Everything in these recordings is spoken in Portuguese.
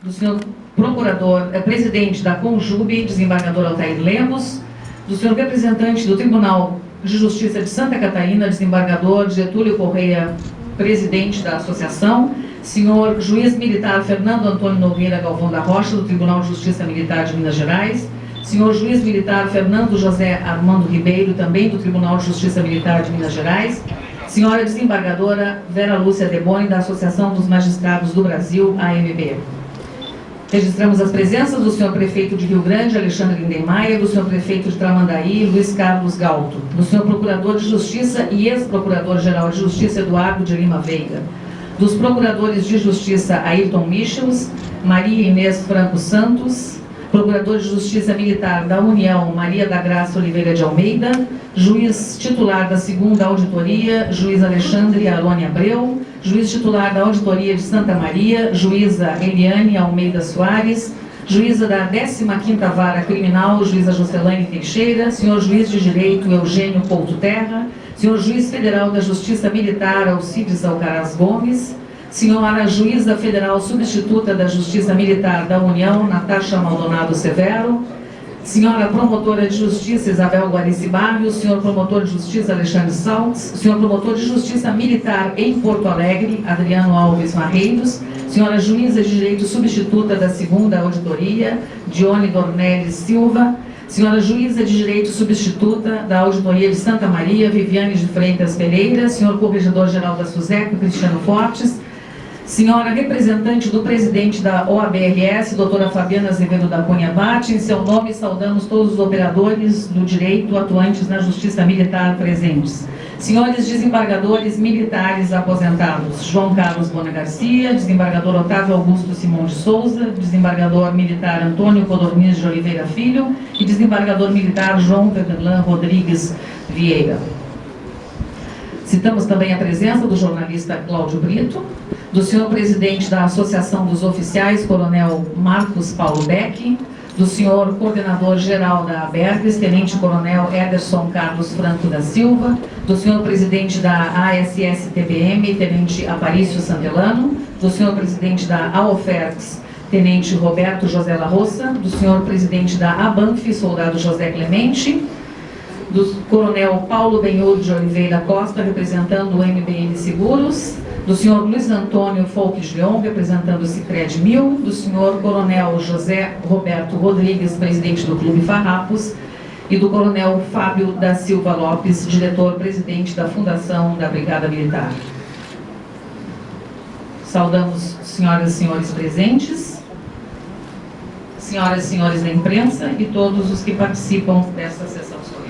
do senhor presidente da Conjube, desembargador Altair Lemos, do senhor representante do Tribunal de Justiça de Santa Catarina, desembargador Getúlio Correia, presidente da associação, senhor juiz militar Fernando Antônio Nogueira Galvão da Rocha, do Tribunal de Justiça Militar de Minas Gerais, senhor juiz militar Fernando José Armando Ribeiro, também do Tribunal de Justiça Militar de Minas Gerais, senhora desembargadora Vera Lúcia Deboni, da Associação dos Magistrados do Brasil, AMB. Registramos as presenças do senhor prefeito de Rio Grande, Alexandre Lindenmayer, do senhor prefeito de Tramandaí, Luiz Carlos Galto, do senhor procurador de Justiça e ex-procurador-geral de Justiça, Eduardo de Lima Veiga, dos procuradores de Justiça, Ayrton Michels, Maria Inês Franco Santos, procurador de Justiça Militar da União, Maria da Graça Oliveira de Almeida, juiz titular da 2ª Auditoria, juiz Alexandre Arone Abreu, juiz titular da Auditoria de Santa Maria, juíza Eliane Almeida Soares, juíza da 15ª Vara Criminal, juíza Jocelane Teixeira, senhor juiz de Direito Eugênio Couto Terra, senhor juiz federal da Justiça Militar Alcides Alcaraz Gomes, senhora juíza federal substituta da Justiça Militar da União, Natasha Maldonado Severo, senhora promotora de Justiça Isabel Guarici Barrios, senhor promotor de Justiça Alexandre Saltz, senhor promotor de Justiça Militar em Porto Alegre, Adriano Alves Marreiros, senhora juíza de Direito substituta da 2ª Auditoria, Dione Dornelles Silva, senhora juíza de Direito substituta da Auditoria de Santa Maria, Viviane de Freitas Pereira, senhor corregedor-geral da SUSEP, Cristiano Fortes, senhora representante do presidente da OABRS, doutora Fabiana Azevedo da Cunha Bate, em seu nome saudamos todos os operadores do direito atuantes na Justiça Militar presentes. Senhores desembargadores militares aposentados, João Carlos Bona Garcia, desembargador Otávio Augusto Simão de Souza, desembargador militar Antônio Codorniz de Oliveira Filho e desembargador militar João Verlan Rodrigues Vieira. Citamos também a presença do jornalista Cláudio Brito, do senhor presidente da Associação dos Oficiais, coronel Marcos Paulo Beck, do senhor coordenador-geral da ABERGS, tenente-coronel Ederson Carlos Franco da Silva, do senhor presidente da ASS-TBM, tenente Aparício Sandelano, do senhor presidente da AOFERGS, tenente Roberto José La Roça, do senhor presidente da ABANF, soldado José Clemente, do coronel Paulo Benhur de Oliveira Costa, representando o MBN Seguros, do senhor Luiz Antônio Folques Leon, representando o Sicredi Mil, do senhor coronel José Roberto Rodrigues, presidente do Clube Farrapos, e do coronel Fábio da Silva Lopes, diretor-presidente da Fundação da Brigada Militar. Saudamos senhoras e senhores presentes, senhoras e senhores da imprensa e todos os que participam desta sessão solene.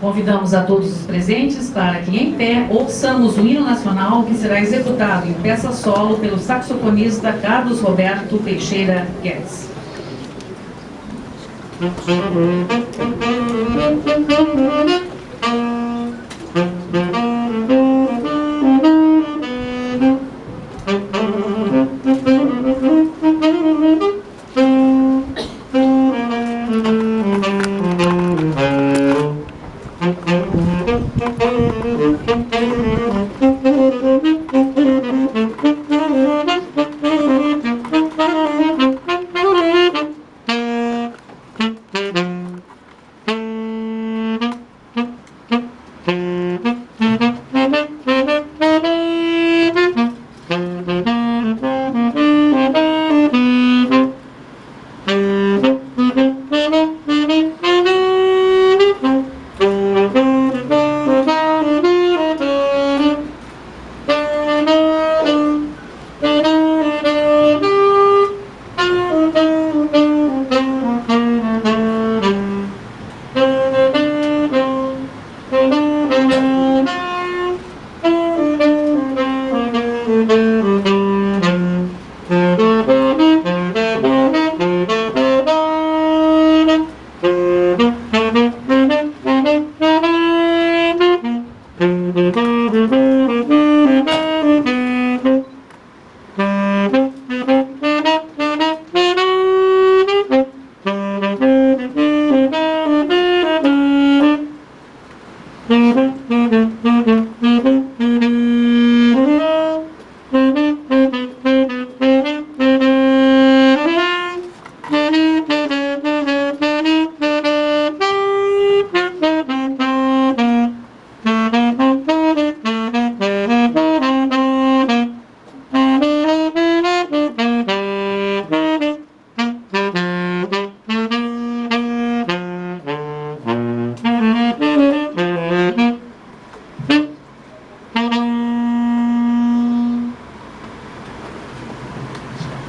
Convidamos a todos os presentes para que, em pé, ouçamos o hino nacional que será executado em peça solo pelo saxofonista Carlos Roberto Teixeira Guedes.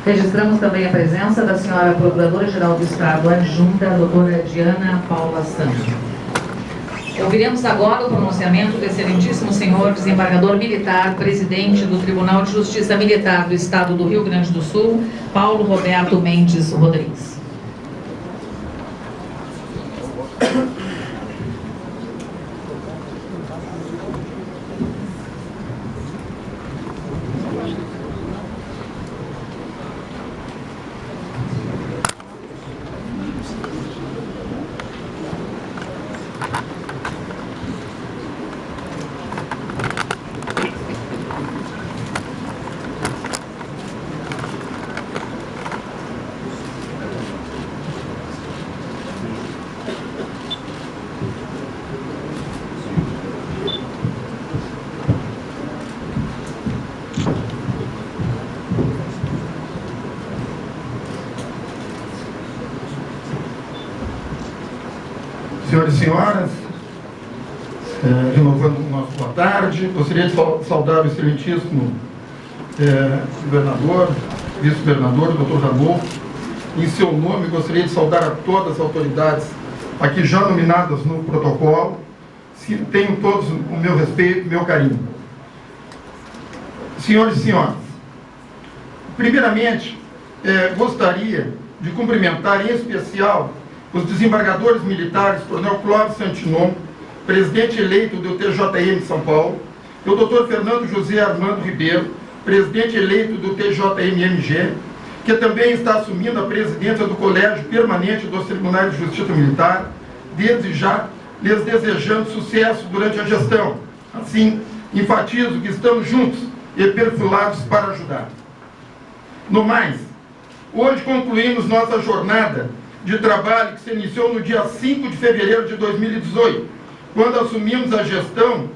Registramos também a presença da senhora Procuradora-Geral do Estado Adjunta, doutora Diana Paula Santos. Ouviremos agora o pronunciamento do excelentíssimo senhor desembargador militar, presidente do Tribunal de Justiça Militar do Estado do Rio Grande do Sul, Paulo Roberto Mendes Rodrigues. Senhores e senhoras, renovando o nosso boa tarde, gostaria de saudar o excelentíssimo governador, vice-governador, doutor Ramon. Em seu nome, gostaria de saudar a todas as autoridades aqui já nominadas no protocolo. Tenham todos o meu respeito e o meu carinho. Senhores e senhoras, primeiramente, gostaria de cumprimentar em especial os desembargadores militares, Coronel Clóvis Santinon, presidente eleito do TJM de São Paulo, e o Dr. Fernando José Armando Ribeiro, presidente eleito do TJM-MG, que também está assumindo a presidência do Colégio Permanente dos Tribunais de Justiça Militar, desde já lhes desejando sucesso durante a gestão. Assim, enfatizo que estamos juntos e perfilados para ajudar. No mais, hoje concluímos nossa jornada de trabalho que se iniciou no dia 5 de fevereiro de 2018, quando assumimos a gestão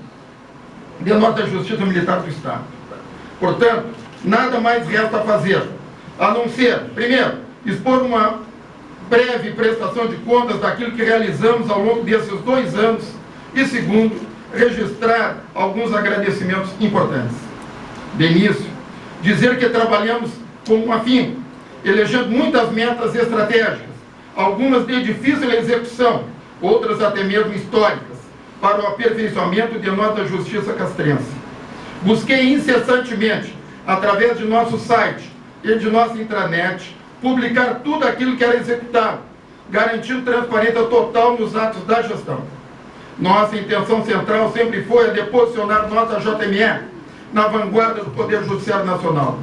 de nossa Justiça Militar do Estado. Portanto, nada mais resta fazer, a não ser, primeiro, expor uma breve prestação de contas daquilo que realizamos ao longo desses 2 anos e, segundo, registrar alguns agradecimentos importantes. De início, dizer que trabalhamos com afinco, elegendo muitas metas estratégicas, algumas de difícil execução, outras até mesmo históricas, para o aperfeiçoamento de nossa justiça castrense. Busquei incessantemente, através de nosso site e de nossa intranet, publicar tudo aquilo que era executado, garantindo transparência total nos atos da gestão. Nossa intenção central sempre foi a de posicionar nossa JME na vanguarda do Poder Judiciário Nacional.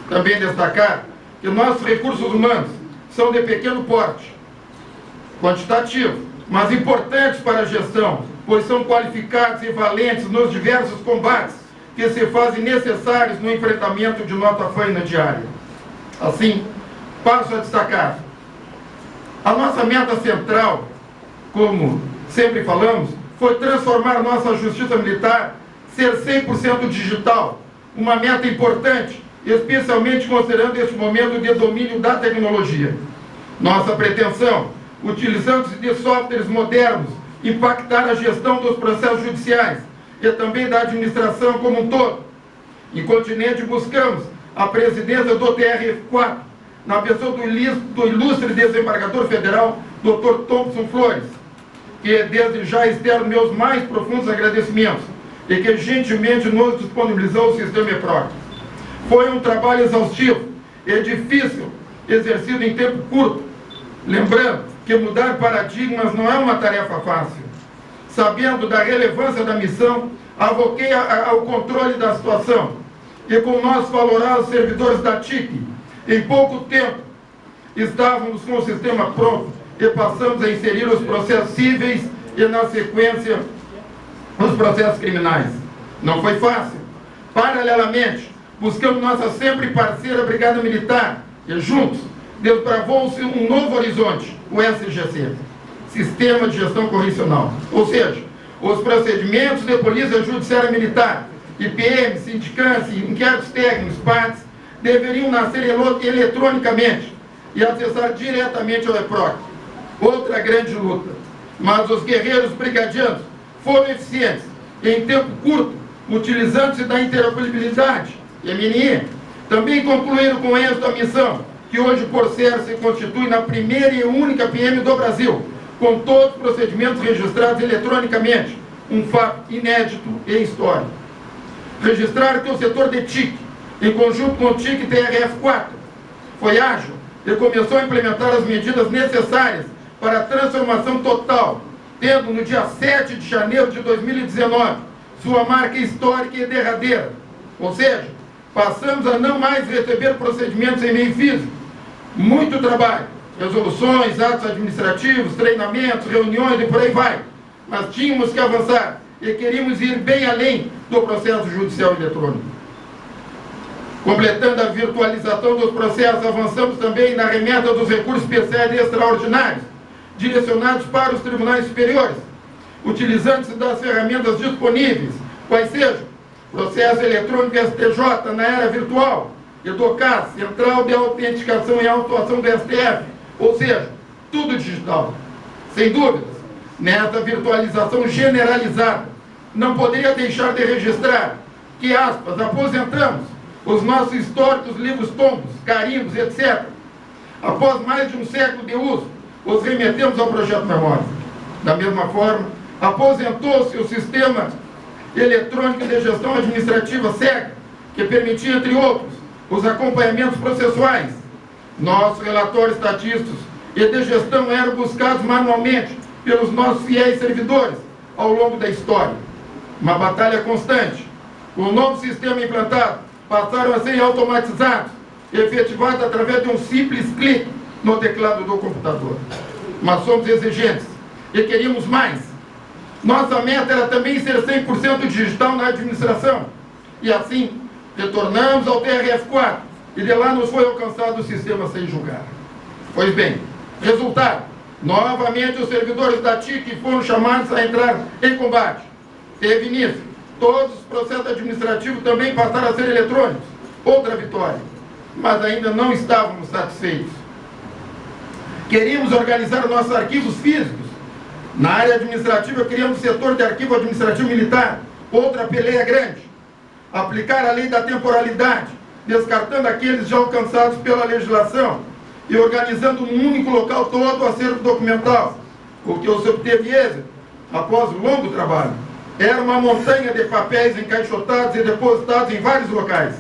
Também destacar que nossos recursos humanos são de pequeno porte, quantitativo, mas importantes para a gestão, pois são qualificados e valentes nos diversos combates que se fazem necessários no enfrentamento de nossa faina diária. Assim, passo a destacar: a nossa meta central, como sempre falamos, foi transformar nossa justiça militar ser 100% digital, uma meta importante, especialmente considerando este momento de domínio da tecnologia. Nossa pretensão, utilizando-se de softwares modernos, impactar a gestão dos processos judiciais e também da administração como um todo. Em continente, buscamos a presidência do TRF4, na pessoa do ilustre desembargador federal, Dr. Thompson Flores, que desde já externo meus mais profundos agradecimentos e que gentilmente nos disponibilizou o sistema EPROC. Foi um trabalho exaustivo e difícil, exercido em tempo curto. Lembrando que mudar paradigmas não é uma tarefa fácil. Sabendo da relevância da missão, avoquei ao controle da situação e com nossos valorosos servidores da TIC, em pouco tempo, estávamos com o sistema pronto e passamos a inserir os processos cíveis e, na sequência, os processos criminais. Não foi fácil. Paralelamente, buscamos nossa sempre parceira Brigada Militar e, juntos, desbravou-se um novo horizonte, o SGC, Sistema de Gestão Correcional. Ou seja, os procedimentos de Polícia Judiciária Militar, IPM, sindicância, inquéritos técnicos, partes, deveriam nascer eletronicamente e acessar diretamente ao EPROC. Outra grande luta. Mas os guerreiros brigadianos foram eficientes, em tempo curto, utilizando-se da interoperabilidade, MNE, Também concluíram com êxito a missão, que hoje por ser se constitui na primeira e única PM do Brasil, com todos os procedimentos registrados eletronicamente, um fato inédito e histórico. Registrar que o setor de TIC, em conjunto com o TIC TRF4, foi ágil e começou a implementar as medidas necessárias para a transformação total, tendo no dia 7 de janeiro de 2019 sua marca histórica e derradeira, ou seja, passamos a não mais receber procedimentos em meio físico. Muito trabalho, resoluções, atos administrativos, treinamentos, reuniões e por aí vai. Mas tínhamos que avançar e queríamos ir bem além do processo judicial eletrônico. Completando a virtualização dos processos, avançamos também na remessa dos recursos especiais e extraordinários, direcionados para os tribunais superiores, utilizando-se das ferramentas disponíveis, quais sejam processo eletrônico STJ na era virtual, EDOCAS, Central de Autenticação e Autuação do STF, ou seja, tudo digital. Sem dúvidas, nessa virtualização generalizada, não poderia deixar de registrar que, aspas, aposentamos os nossos históricos livros tombos, carimbos, etc. Após mais de um século de uso, os remetemos ao projeto memória. Da mesma forma, aposentou-se o sistema eletrônico de gestão administrativa SEGA, que permitia, entre outros, os acompanhamentos processuais. Nossos relatórios estatísticos e de gestão eram buscados manualmente pelos nossos fiéis servidores ao longo da história. Uma batalha constante. Com o novo sistema implantado, passaram a ser automatizados, efetivados através de um simples clique no teclado do computador. Mas somos exigentes e queríamos mais. Nossa meta era também ser 100% digital na administração. E assim, retornamos ao TRF4 e de lá nos foi alcançado o sistema sem julgar. Pois bem, resultado, novamente os servidores da TIC foram chamados a entrar em combate. Teve início, todos os processos administrativos também passaram a ser eletrônicos. Outra vitória. Mas ainda não estávamos satisfeitos. Queríamos organizar nossos arquivos físicos. Na área administrativa, criamos o setor de arquivo administrativo militar. Outra peleia grande. Aplicar a lei da temporalidade, descartando aqueles já alcançados pela legislação e organizando num único local todo o acervo documental. O que se obteve êxito, após longo trabalho, era uma montanha de papéis encaixotados e depositados em vários locais.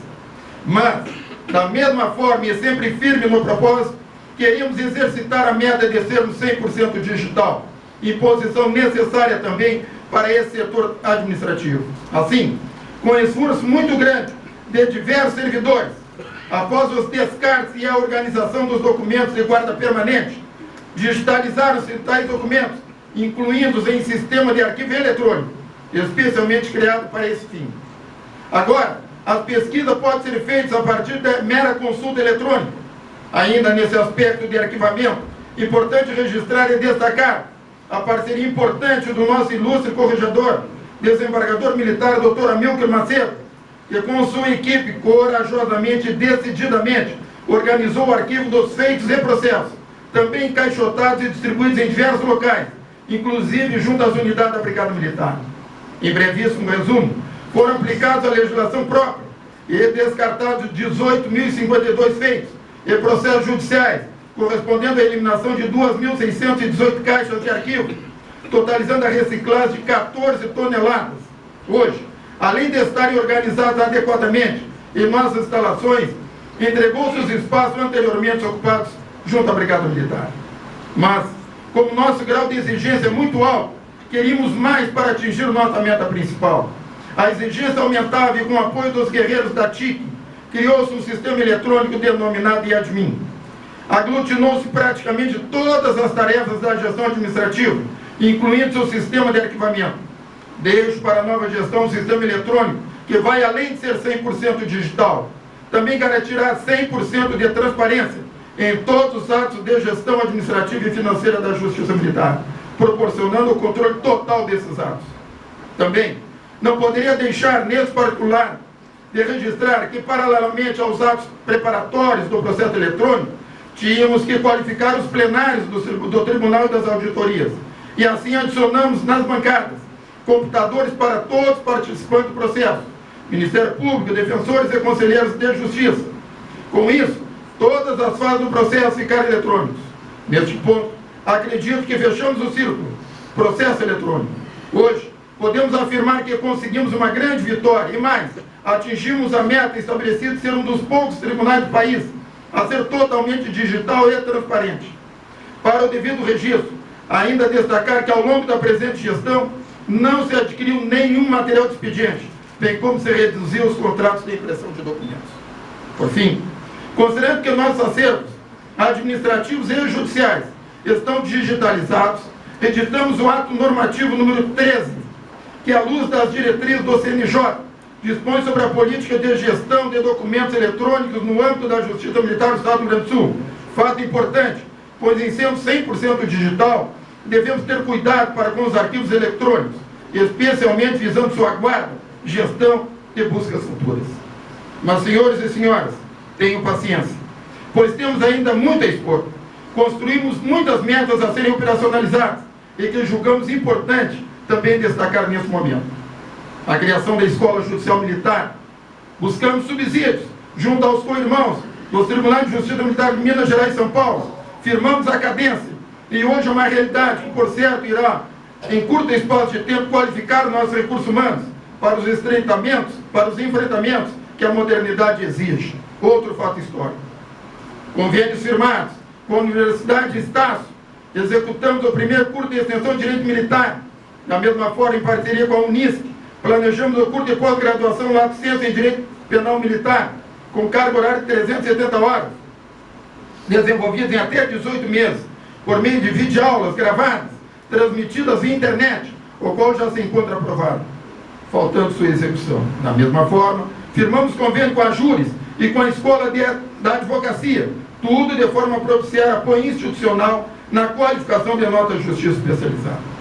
Mas, da mesma forma e sempre firme no propósito, queríamos exercitar a meta de sermos 100% digital, imposição necessária também para esse setor administrativo. Assim, com esforço muito grande de diversos servidores, após os descartes e a organização dos documentos de guarda permanente, digitalizaram-se tais documentos, incluindo-os em sistema de arquivo eletrônico, especialmente criado para esse fim. Agora, as pesquisas podem ser feitas a partir da mera consulta eletrônica. Ainda nesse aspecto de arquivamento, importante registrar e destacar a parceria importante do nosso ilustre corregedor, desembargador militar, Dr. Amilcar Macedo, que com sua equipe, corajosamente e decididamente, organizou o arquivo dos feitos e processos, também encaixotados e distribuídos em diversos locais, inclusive junto às unidades da Brigada Militar. Em brevíssimo resumo, foram aplicados a legislação própria e descartados 18.052 feitos e processos judiciais, correspondendo à eliminação de 2.618 caixas de arquivo, totalizando a reciclagem de 14 toneladas. Hoje, além de estarem organizados adequadamente em nossas instalações, entregou-se os espaços anteriormente ocupados junto à Brigada Militar. Mas, como nosso grau de exigência é muito alto, queríamos mais para atingir nossa meta principal. A exigência aumentava e com o apoio dos guerreiros da TIC, criou-se um sistema eletrônico denominado IADMIN. Aglutinou-se praticamente todas as tarefas da gestão administrativa, incluindo o sistema de arquivamento. Deixo para a nova gestão um sistema eletrônico que vai além de ser 100% digital. Também garantirá 100% de transparência em todos os atos de gestão administrativa e financeira da Justiça Militar, proporcionando o controle total desses atos. Também não poderia deixar, nesse particular, de registrar que, paralelamente aos atos preparatórios do processo eletrônico, tínhamos que qualificar os plenários do Tribunal e das Auditorias. E assim adicionamos nas bancadas computadores para todos os participantes do processo, Ministério Público, defensores e conselheiros de Justiça, Com isso, todas as fases do processo ficaram eletrônicas. Neste ponto, acredito que fechamos o círculo, processo eletrônico. Hoje, podemos afirmar que conseguimos uma grande vitória e mais, atingimos a meta estabelecida de ser um dos poucos tribunais do país a ser totalmente digital e transparente. Para o devido registro, ainda destacar que ao longo da presente gestão não se adquiriu nenhum material de expediente, bem como se reduziu os contratos de impressão de documentos. Por fim, considerando que nossos acervos administrativos e judiciais estão digitalizados, editamos o ato normativo número 13, que, à luz das diretrizes do CNJ, dispõe sobre a política de gestão de documentos eletrônicos no âmbito da Justiça Militar do Estado do Rio Grande do Sul. Fato importante, pois em sendo 100% digital, devemos ter cuidado para com os arquivos eletrônicos, especialmente visando sua guarda, gestão e buscas futuras. Mas, senhores e senhoras, tenham paciência, pois temos ainda muito a expor. Construímos muitas metas a serem operacionalizadas e que julgamos importante também destacar nesse momento. A criação da Escola Judicial Militar. Buscamos subsídios junto aos co-irmãos dos Tribunais de Justiça Militar de Minas Gerais e São Paulo. Firmamos a cadência e hoje é uma realidade que, por certo, irá, em curto espaço de tempo, qualificar nossos recursos humanos para os estreitamentos, para os enfrentamentos que a modernidade exige. Outro fato histórico. Convênios firmados com a Universidade de Estácio. Executamos o primeiro curso de extensão de Direito Militar. Da mesma forma, em parceria com a Unisc, planejamos o curso de pós-graduação lato sensu em Direito Penal Militar, com carga horária de 370 horas, desenvolvidas em até 18 meses, por meio de videoaulas gravadas, transmitidas via internet, o qual já se encontra aprovado, faltando sua execução. Da mesma forma, firmamos convênio com a Júris e com a Escola da Advocacia, tudo de forma a propiciar apoio institucional na qualificação de notas de justiça especializada.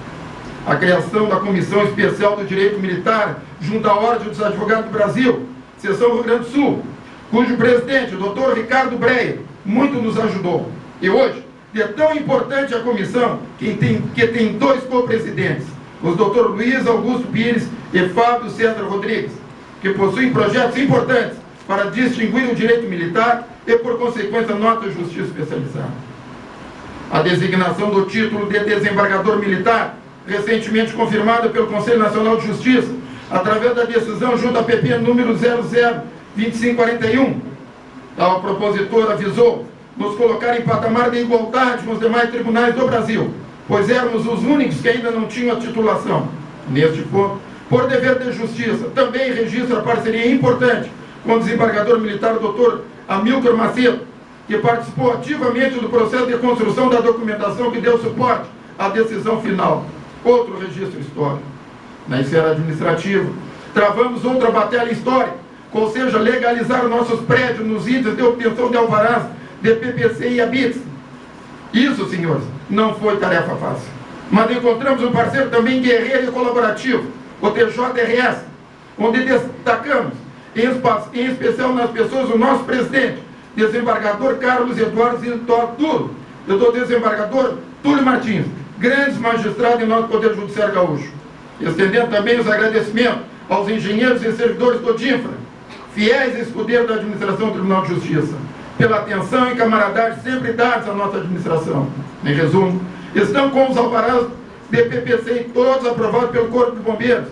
A criação da Comissão Especial do Direito Militar, junto à Ordem dos Advogados do Brasil, Seção Rio Grande do Sul, cujo presidente, o Dr. Ricardo Breyer, muito nos ajudou. E hoje, é tão importante a comissão que tem dois co-presidentes, os Dr. Luiz Augusto Pires e Fábio César Rodrigues, que possuem projetos importantes para distinguir o direito militar e, por consequência, a nota de justiça especializada. A designação do título de desembargador militar, recentemente confirmada pelo Conselho Nacional de Justiça, através da decisão junto à PP número 002541, a propositora avisou nos colocar em patamar de igualdade com os demais tribunais do Brasil, pois éramos os únicos que ainda não tinham a titulação. Neste ponto, por dever de justiça, também registra a parceria importante com o desembargador militar Dr. Amilcar Macedo, que participou ativamente do processo de construção da documentação que deu suporte à decisão final. Outro registro histórico. Na esfera administrativa, travamos outra batalha histórica, ou seja, legalizar nossos prédios nos índices de obtenção de alvarás de PPC e ABITS. Isso, senhores, não foi tarefa fácil. Mas encontramos um parceiro também guerreiro e colaborativo, o TJRS, onde destacamos, em especial nas pessoas, o nosso presidente, desembargador Carlos Eduardo Zintoro, e do desembargador Túlio Martins, grandes magistrados em nosso Poder Judiciário Gaúcho. Estendendo também os agradecimentos aos engenheiros e servidores do DINFRA, fiéis e escudeiros da administração do Tribunal de Justiça, pela atenção e camaradagem sempre dados à nossa administração. Em resumo, estão com os alvarás de PPC todos aprovados pelo Corpo de Bombeiros,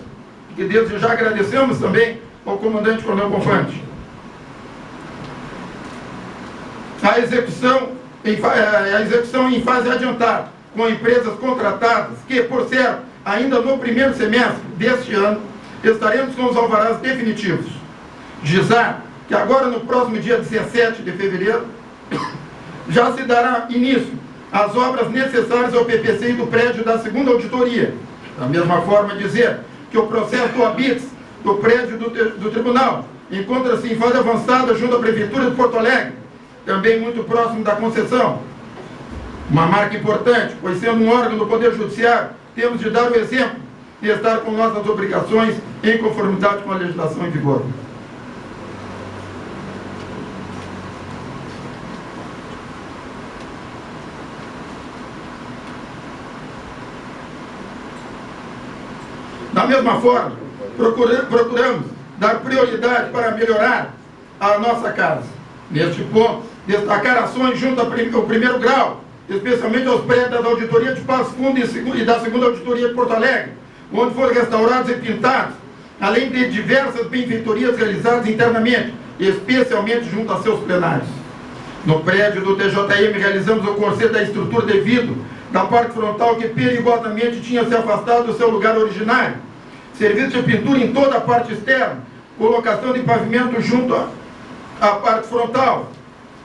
que desde já agradecemos também ao comandante Coronel Bonfante. A execução em fase adiantada, com empresas contratadas, que, por certo, ainda no primeiro semestre deste ano, estaremos com os alvarás definitivos. Gizar que agora, no próximo dia 17 de fevereiro, já se dará início às obras necessárias ao PPC do prédio da segunda auditoria. Da mesma forma, dizer que o processo do ABITS do prédio do tribunal encontra-se em fase avançada junto à Prefeitura de Porto Alegre, também muito próximo da concessão. Uma marca importante, pois sendo um órgão do Poder Judiciário, temos de dar o exemplo de estar com nossas obrigações em conformidade com a legislação em vigor. Da mesma forma, procuramos dar prioridade para melhorar a nossa casa. Neste ponto, destacar ações junto ao primeiro grau, especialmente aos prédios da auditoria de Passo Fundo e da segunda auditoria de Porto Alegre, onde foram restaurados e pintados, além de diversas benfeitorias realizadas internamente, especialmente junto a seus plenários. No prédio do TJM, realizamos o conserto da estrutura devido da parte frontal que perigosamente tinha se afastado do seu lugar originário. Serviço de pintura em toda a parte externa, colocação de pavimento junto à parte frontal.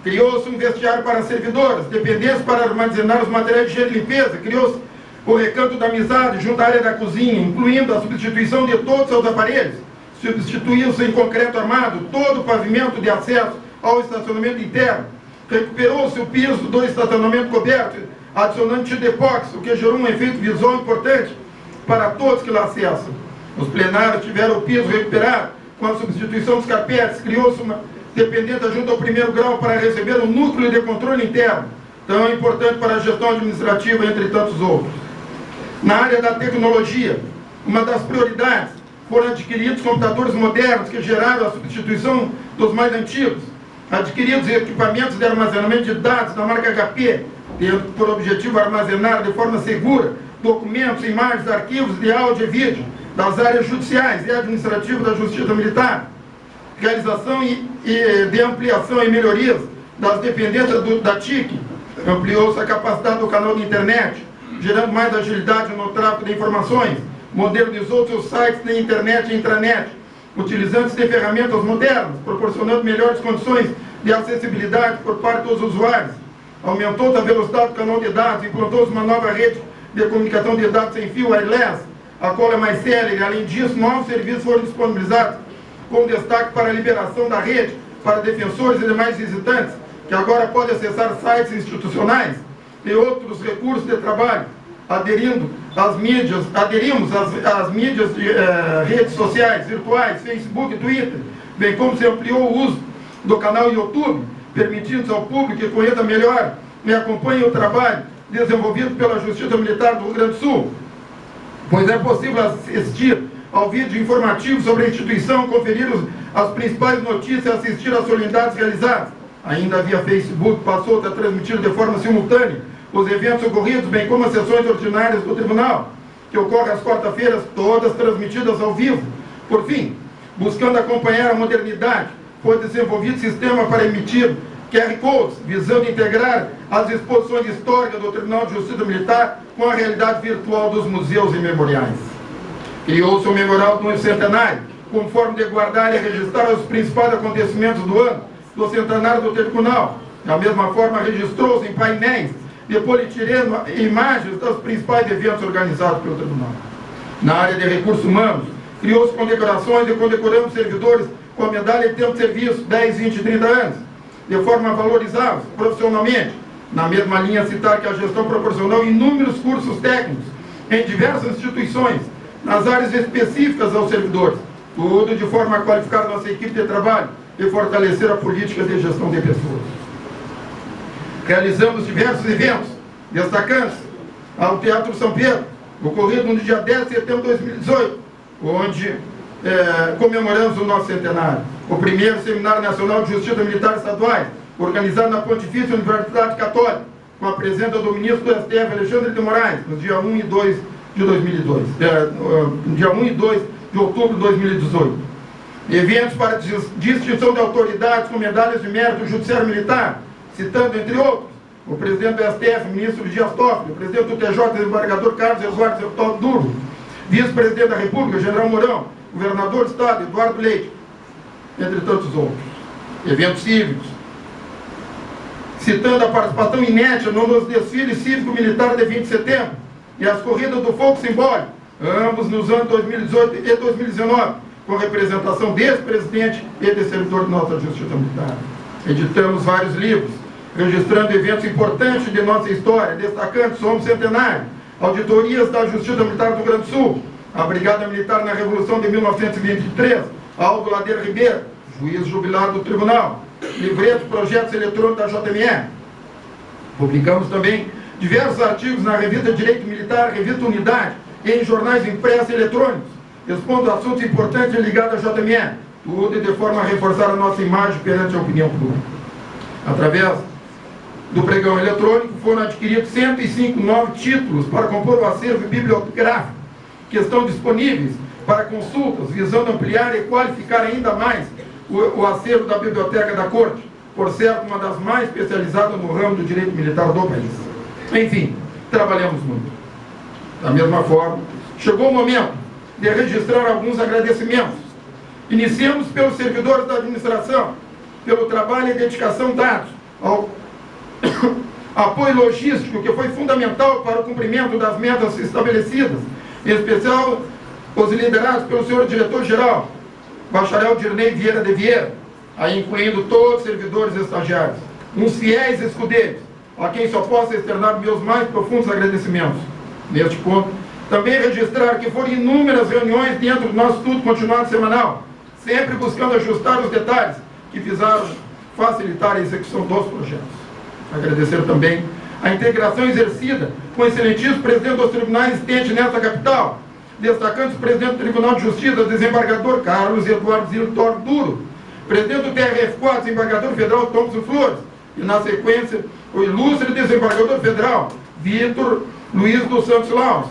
Criou-se um vestiário para servidoras, dependências para armazenar os materiais de higiene e limpeza. Criou-se o recanto da amizade junto à área da cozinha, incluindo a substituição de todos os seus aparelhos. Substituiu-se em concreto armado todo o pavimento de acesso ao estacionamento interno. Recuperou-se o piso do estacionamento coberto, adicionando tiro de epóxi, o que gerou um efeito visual importante para todos que lá acessam. Os plenários tiveram o piso recuperado com a substituição dos carpetes. Criou-se uma dependência junto ao primeiro grau para receber um núcleo de controle interno, tão importante para a gestão administrativa, entre tantos outros. Na área da tecnologia, uma das prioridades foram adquiridos computadores modernos que geraram a substituição dos mais antigos, adquiridos equipamentos de armazenamento de dados da marca HP, tendo por objetivo armazenar de forma segura documentos, imagens, arquivos de áudio e vídeo das áreas judiciais e administrativas da Justiça Militar, realização de ampliação e melhorias das dependências da TIC, ampliou-se a capacidade do canal de internet, gerando mais agilidade no tráfego de informações, modernizou seus sites de internet e intranet, utilizando-se de ferramentas modernas, proporcionando melhores condições de acessibilidade por parte dos usuários, aumentou a velocidade do canal de dados, implantou-se uma nova rede de comunicação de dados sem fio, wireless, a qual é mais célere. Além disso, novos serviços foram disponibilizados, com destaque para a liberação da rede para defensores e demais visitantes, que agora podem acessar sites institucionais e outros recursos de trabalho, aderimos às mídias de redes sociais virtuais, Facebook e Twitter, bem como se ampliou o uso do canal YouTube, permitindo ao público que conheça melhor e acompanhe o trabalho desenvolvido pela Justiça Militar do Rio Grande do Sul, pois é possível assistir ao vídeo informativo sobre a instituição, conferir as principais notícias e assistir às solenidades realizadas. Ainda via Facebook, passou a transmitir de forma simultânea os eventos ocorridos, bem como as sessões ordinárias do Tribunal, que ocorrem às quarta-feiras, todas transmitidas ao vivo. Por fim, buscando acompanhar a modernidade, foi desenvolvido sistema para emitir QR Codes, visando integrar as exposições históricas do Tribunal de Justiça Militar com a realidade virtual dos museus e memoriais. Criou-se o memorial do centenário, com forma de guardar e registrar os principais acontecimentos do ano do centenário do Tribunal. Da mesma forma, registrou-se em painéis de polietileno imagens dos principais eventos organizados pelo Tribunal. Na área de recursos humanos, criou-se condecorações e condecoramos servidores com a medalha de tempo de serviço, 10, 20 e 30 anos, de forma a valorizá-los profissionalmente. Na mesma linha, citar que a gestão proporcionou inúmeros cursos técnicos em diversas instituições, nas áreas específicas aos servidores, tudo de forma a qualificar nossa equipe de trabalho e fortalecer a política de gestão de pessoas. Realizamos diversos eventos, destacando ao Teatro São Pedro, ocorrido no dia 10 de setembro de 2018, onde comemoramos o nosso centenário. O primeiro Seminário Nacional de Justiça Militar Estaduais, organizado na Pontifícia Universidade Católica, com a presença do ministro do STF, Alexandre de Moraes, nos dias 1 e 2 de 2002, dia 1 e 2 de outubro de 2018. Eventos para distinção de autoridades com medalhas de mérito do Judiciário Militar, citando, entre outros, o presidente do STF, ministro Dias Toffoli, o presidente do TJ, desembargador Carlos Eduardo Durro, vice-presidente da República, General Mourão, governador do Estado, Eduardo Leite, entre tantos outros. Eventos cívicos, citando a participação inédita nos desfiles cívico-militar de 20 de setembro e as corridas do fogo simbólico, ambos nos anos 2018 e 2019, com representação desse presidente e de servidor de nossa Justiça Militar. Editamos vários livros, registrando eventos importantes de nossa história, destacando Somos Centenário, auditorias da Justiça Militar do Rio Grande do Sul, a Brigada Militar na Revolução de 1923, Aldo Ladeira Ribeiro, juiz jubilado do Tribunal, livreto projetos eletrônicos da JME. Publicamos também diversos artigos na revista Direito Militar, revista Unidade, e em jornais impressos e eletrônicos, expondo assuntos importantes ligados à JME, tudo de forma a reforçar a nossa imagem perante a opinião pública. Através do pregão eletrônico, foram adquiridos 105 novos títulos para compor o acervo bibliográfico, que estão disponíveis para consultas, visando ampliar e qualificar ainda mais o acervo da Biblioteca da Corte, por certo, uma das mais especializadas no ramo do direito militar do país. Enfim, trabalhamos muito. Da mesma forma, chegou o momento de registrar alguns agradecimentos. Iniciamos pelos servidores da administração, pelo trabalho e dedicação dados ao apoio logístico, que foi fundamental para o cumprimento das metas estabelecidas, em especial os liderados pelo senhor diretor-geral, bacharel Dirnei Vieira de Vieira, aí incluindo todos os servidores estagiários, uns fiéis escudeiros, a quem só posso externar meus mais profundos agradecimentos. Neste ponto, também registrar que foram inúmeras reuniões dentro do nosso estudo continuado semanal, sempre buscando ajustar os detalhes que visaram facilitar a execução dos projetos. Agradecer também a integração exercida com o excelentíssimo presidente dos tribunais existentes nesta capital, destacando o presidente do Tribunal de Justiça, desembargador Carlos Eduardo Ziltor Duro, presidente do TRF4, desembargador federal Thompson Flores, e na sequência o ilustre desembargador federal Vitor Luiz dos Santos Laus,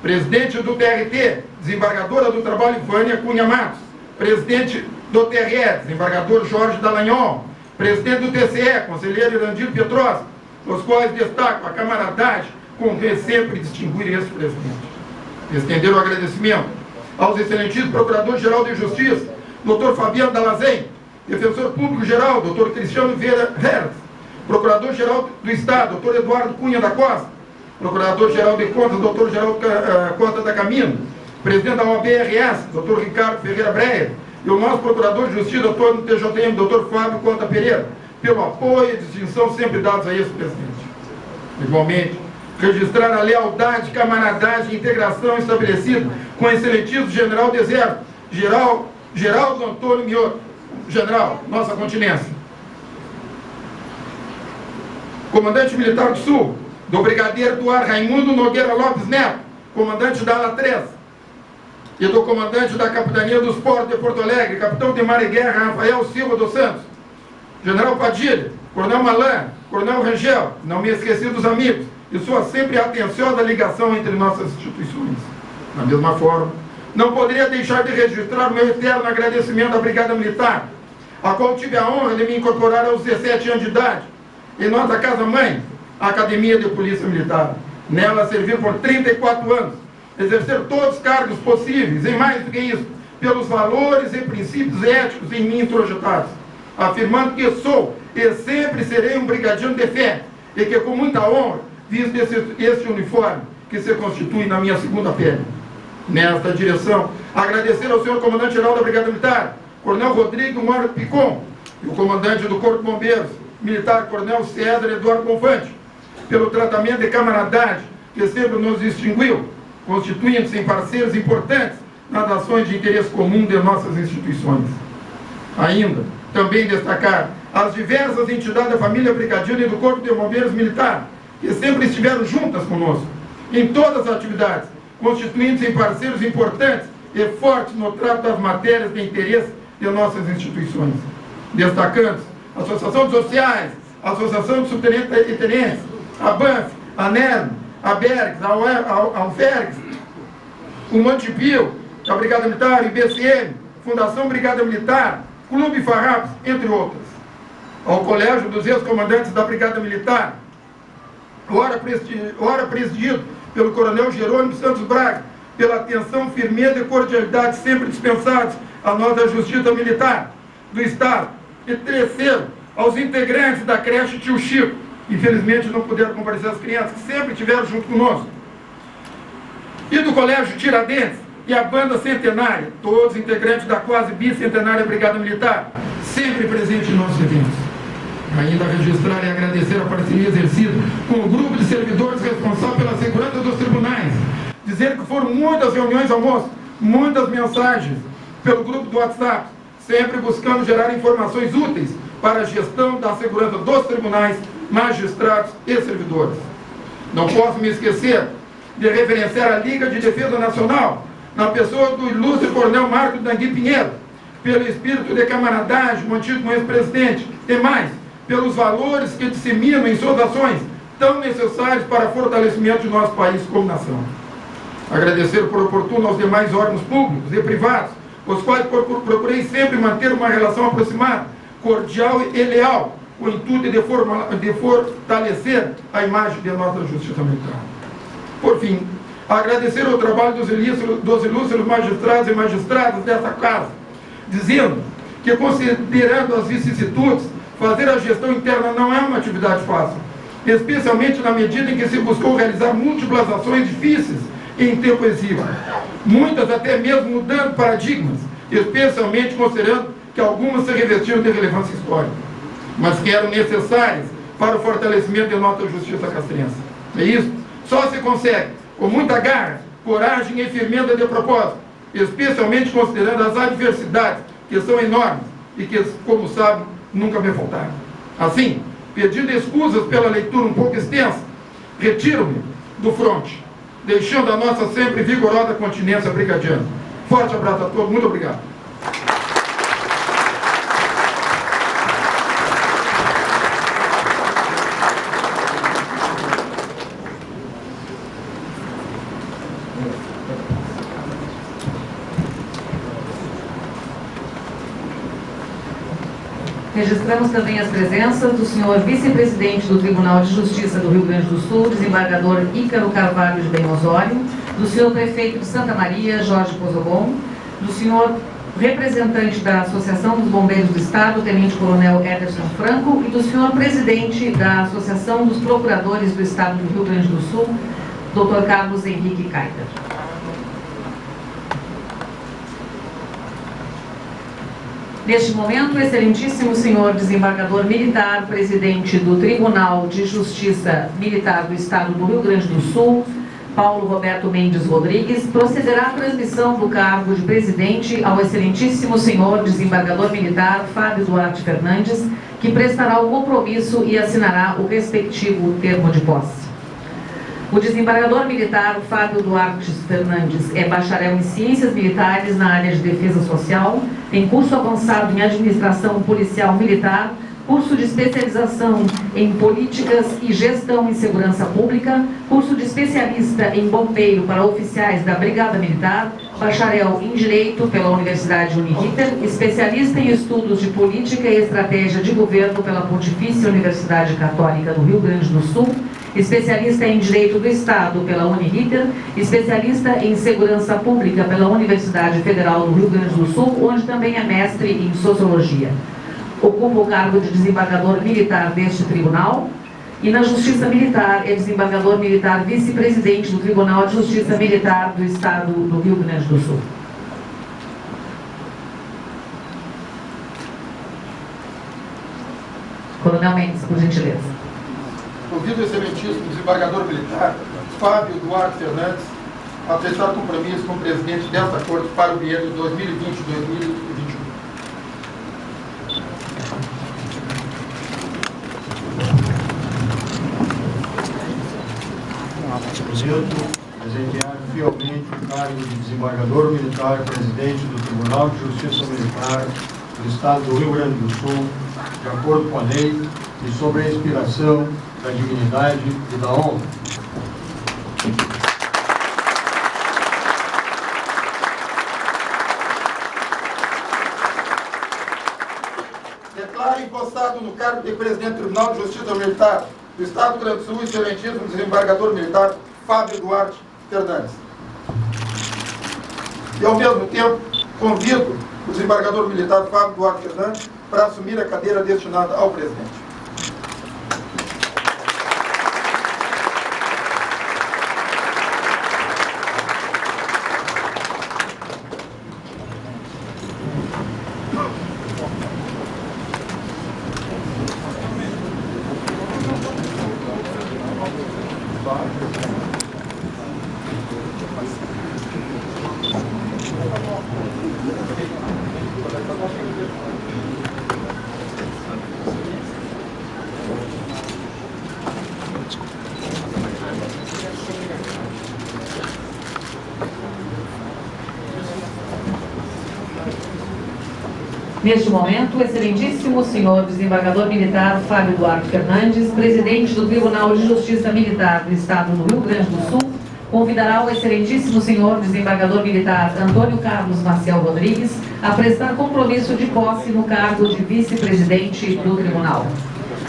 presidente do TRT, desembargadora do Trabalho Vânia Cunha Matos, presidente do TRE, desembargador Jorge Dallagnol, presidente do TCE, conselheiro Irandir Petros, os quais destaco a camaradagem com que sempre distinguir esse presidente. Estender o agradecimento aos excelentíssimos Procurador-Geral de Justiça, Dr. Fabiano Dalazen, Defensor Público-Geral, Dr. Cristiano Vieira Hertz, Procurador-Geral do Estado, Dr. Eduardo Cunha da Costa, Procurador-Geral de Contas, Dr. Geraldo Costa da Camino, Presidente da OAB-RS, Dr. Ricardo Ferreira Breyer, e o nosso Procurador de Justiça, Dr. TJM, Dr. Fábio Conta Pereira, pelo apoio e distinção sempre dados a esse presidente. Igualmente, registrar a lealdade, camaradagem e integração estabelecida com o excelentíssimo General do Exército, Geraldo Antônio Mioto, General, nossa continência. Comandante Militar do Sul, do Brigadeiro do Ar Raimundo Nogueira Lopes Neto, comandante da ala 3, e do comandante da Capitania dos Portos de Porto Alegre, capitão de mar e guerra Rafael Silva dos Santos, General Padilha, Coronel Malan, Coronel Rangel, não me esqueci dos amigos, e sua sempre atenciosa ligação entre nossas instituições. Da mesma forma, não poderia deixar de registrar o meu eterno agradecimento à Brigada Militar, a qual tive a honra de me incorporar aos 17 anos de idade, em nossa casa-mãe, a Academia de Polícia Militar. Nela servi por 34 anos, exercer todos os cargos possíveis, e mais do que isso, pelos valores e princípios éticos em mim introjetados, afirmando que sou e sempre serei um brigadiano de fé, e que com muita honra visto esse uniforme que se constitui na minha segunda pele. Nesta direção, agradecer ao senhor comandante-geral da Brigada Militar, Coronel Rodrigo Mário Picon, e o comandante do Corpo de Bombeiros Militar, Coronel César Eduardo Confante, pelo tratamento de camaradagem que sempre nos distinguiu, constituindo-se em parceiros importantes nas ações de interesse comum de nossas instituições. Ainda, também destacar as diversas entidades da família brigadiana e do Corpo de Bombeiros Militar, que sempre estiveram juntas conosco, em todas as atividades, constituindo-se em parceiros importantes e fortes no trato das matérias de interesse de nossas instituições. Destacando a Associação dos Oficiais, a Associação de Subtenentes e Tenentes, a BANF, a NERM, a BERGS, a UFERGS, o Mantipio, a Brigada Militar, o IBCM, Fundação Brigada Militar, Clube Farrapos, entre outras. Ao Colégio dos Ex-Comandantes da Brigada Militar, ora presidido pelo Coronel Jerônimo Santos Braga, pela atenção, firmeza e cordialidade sempre dispensados a nós da Justiça Militar do Estado. E terceiro, aos integrantes da creche Tio Chico, infelizmente não puderam comparecer as crianças, que sempre estiveram junto conosco, e do Colégio Tiradentes e a Banda Centenária, todos integrantes da quase bicentenária Brigada Militar, sempre presentes em nossos eventos. Ainda registrar e agradecer a parceria exercida com o grupo de servidores responsável pela segurança dos tribunais, dizer que foram muitas reuniões almoço, muitas mensagens pelo grupo do WhatsApp, sempre buscando gerar informações úteis para a gestão da segurança dos tribunais, magistrados e servidores. Não posso me esquecer de referenciar a Liga de Defesa Nacional, na pessoa do ilustre Coronel Marco Dangui Pinheiro, pelo espírito de camaradagem mantido com o ex-presidente, e mais, pelos valores que disseminam em suas ações tão necessários para o fortalecimento de nosso país como nação. Agradecer por oportuno aos demais órgãos públicos e privados, os quais procurei sempre manter uma relação aproximada, cordial e leal, com o intuito de fortalecer a imagem de nossa justiça militar. Por fim, agradecer o trabalho dos ilustres magistrados e magistradas dessa casa, dizendo que, considerando as vicissitudes, fazer a gestão interna não é uma atividade fácil, especialmente na medida em que se buscou realizar múltiplas ações difíceis em tempo exíguo, muitas até mesmo mudando paradigmas, especialmente considerando que algumas se revestiram de relevância histórica, mas que eram necessárias para o fortalecimento de nossa justiça castrense. É isso, só se consegue com muita garra, coragem e firmeza de propósito, especialmente considerando as adversidades, que são enormes e que, como sabem, nunca me faltaram. Assim, pedindo excusas pela leitura um pouco extensa, retiro-me do fronte, deixando a nossa sempre vigorosa continência brigadiana. Forte abraço a todos, muito obrigado. Registramos também as presenças do senhor vice-presidente do Tribunal de Justiça do Rio Grande do Sul, desembargador Ícaro Carvalho de Bem Osório, do senhor prefeito de Santa Maria, Jorge Pozobon, do senhor representante da Associação dos Bombeiros do Estado, tenente-coronel Ederson Franco, e do senhor presidente da Associação dos Procuradores do Estado do Rio Grande do Sul, Dr. Carlos Henrique Kaiser. Neste momento, o excelentíssimo senhor desembargador militar, presidente do Tribunal de Justiça Militar do Estado do Rio Grande do Sul, Paulo Roberto Mendes Rodrigues, procederá à transmissão do cargo de presidente ao excelentíssimo senhor desembargador militar Fábio Duarte Fernandes, que prestará o compromisso e assinará o respectivo termo de posse. O desembargador militar Fábio Duarte Fernandes é bacharel em Ciências Militares na área de Defesa Social, tem curso avançado em Administração Policial Militar, curso de especialização em Políticas e Gestão em Segurança Pública, curso de especialista em bombeiro para oficiais da Brigada Militar, bacharel em Direito pela Universidade Uniriter, especialista em Estudos de Política e Estratégia de Governo pela Pontifícia Universidade Católica do Rio Grande do Sul, especialista em Direito do Estado pela Uniriter, especialista em Segurança Pública pela Universidade Federal do Rio Grande do Sul, onde também é mestre em Sociologia. Ocupa o cargo de desembargador militar deste tribunal e na Justiça Militar é desembargador militar vice-presidente do Tribunal de Justiça Militar do Estado do Rio Grande do Sul. Coronel Mendes, por gentileza. Convido o excelentíssimo desembargador militar Fábio Duarte Fernandes a prestar compromisso com o presidente desta Corte para o biênio 2020-2021. Desempenhar fielmente o cargo de desembargador militar, presidente do Tribunal de Justiça Militar do Estado do Rio Grande do Sul, de acordo com a lei e sob a inspiração da dignidade e da honra. Declaro impostado no cargo de presidente do Tribunal de Justiça Militar do Estado do Rio Grande do Sul, excelentíssimo desembargador militar Fábio Duarte Fernandes. E, ao mesmo tempo, convido o desembargador militar Fábio Duarte Fernandes para assumir a cadeira destinada ao presidente. Neste momento, o excelentíssimo senhor desembargador militar Fábio Duarte Fernandes, presidente do Tribunal de Justiça Militar do Estado do Rio Grande do Sul, convidará o excelentíssimo senhor desembargador militar Antônio Carlos Maciel Rodrigues a prestar compromisso de posse no cargo de vice-presidente do Tribunal.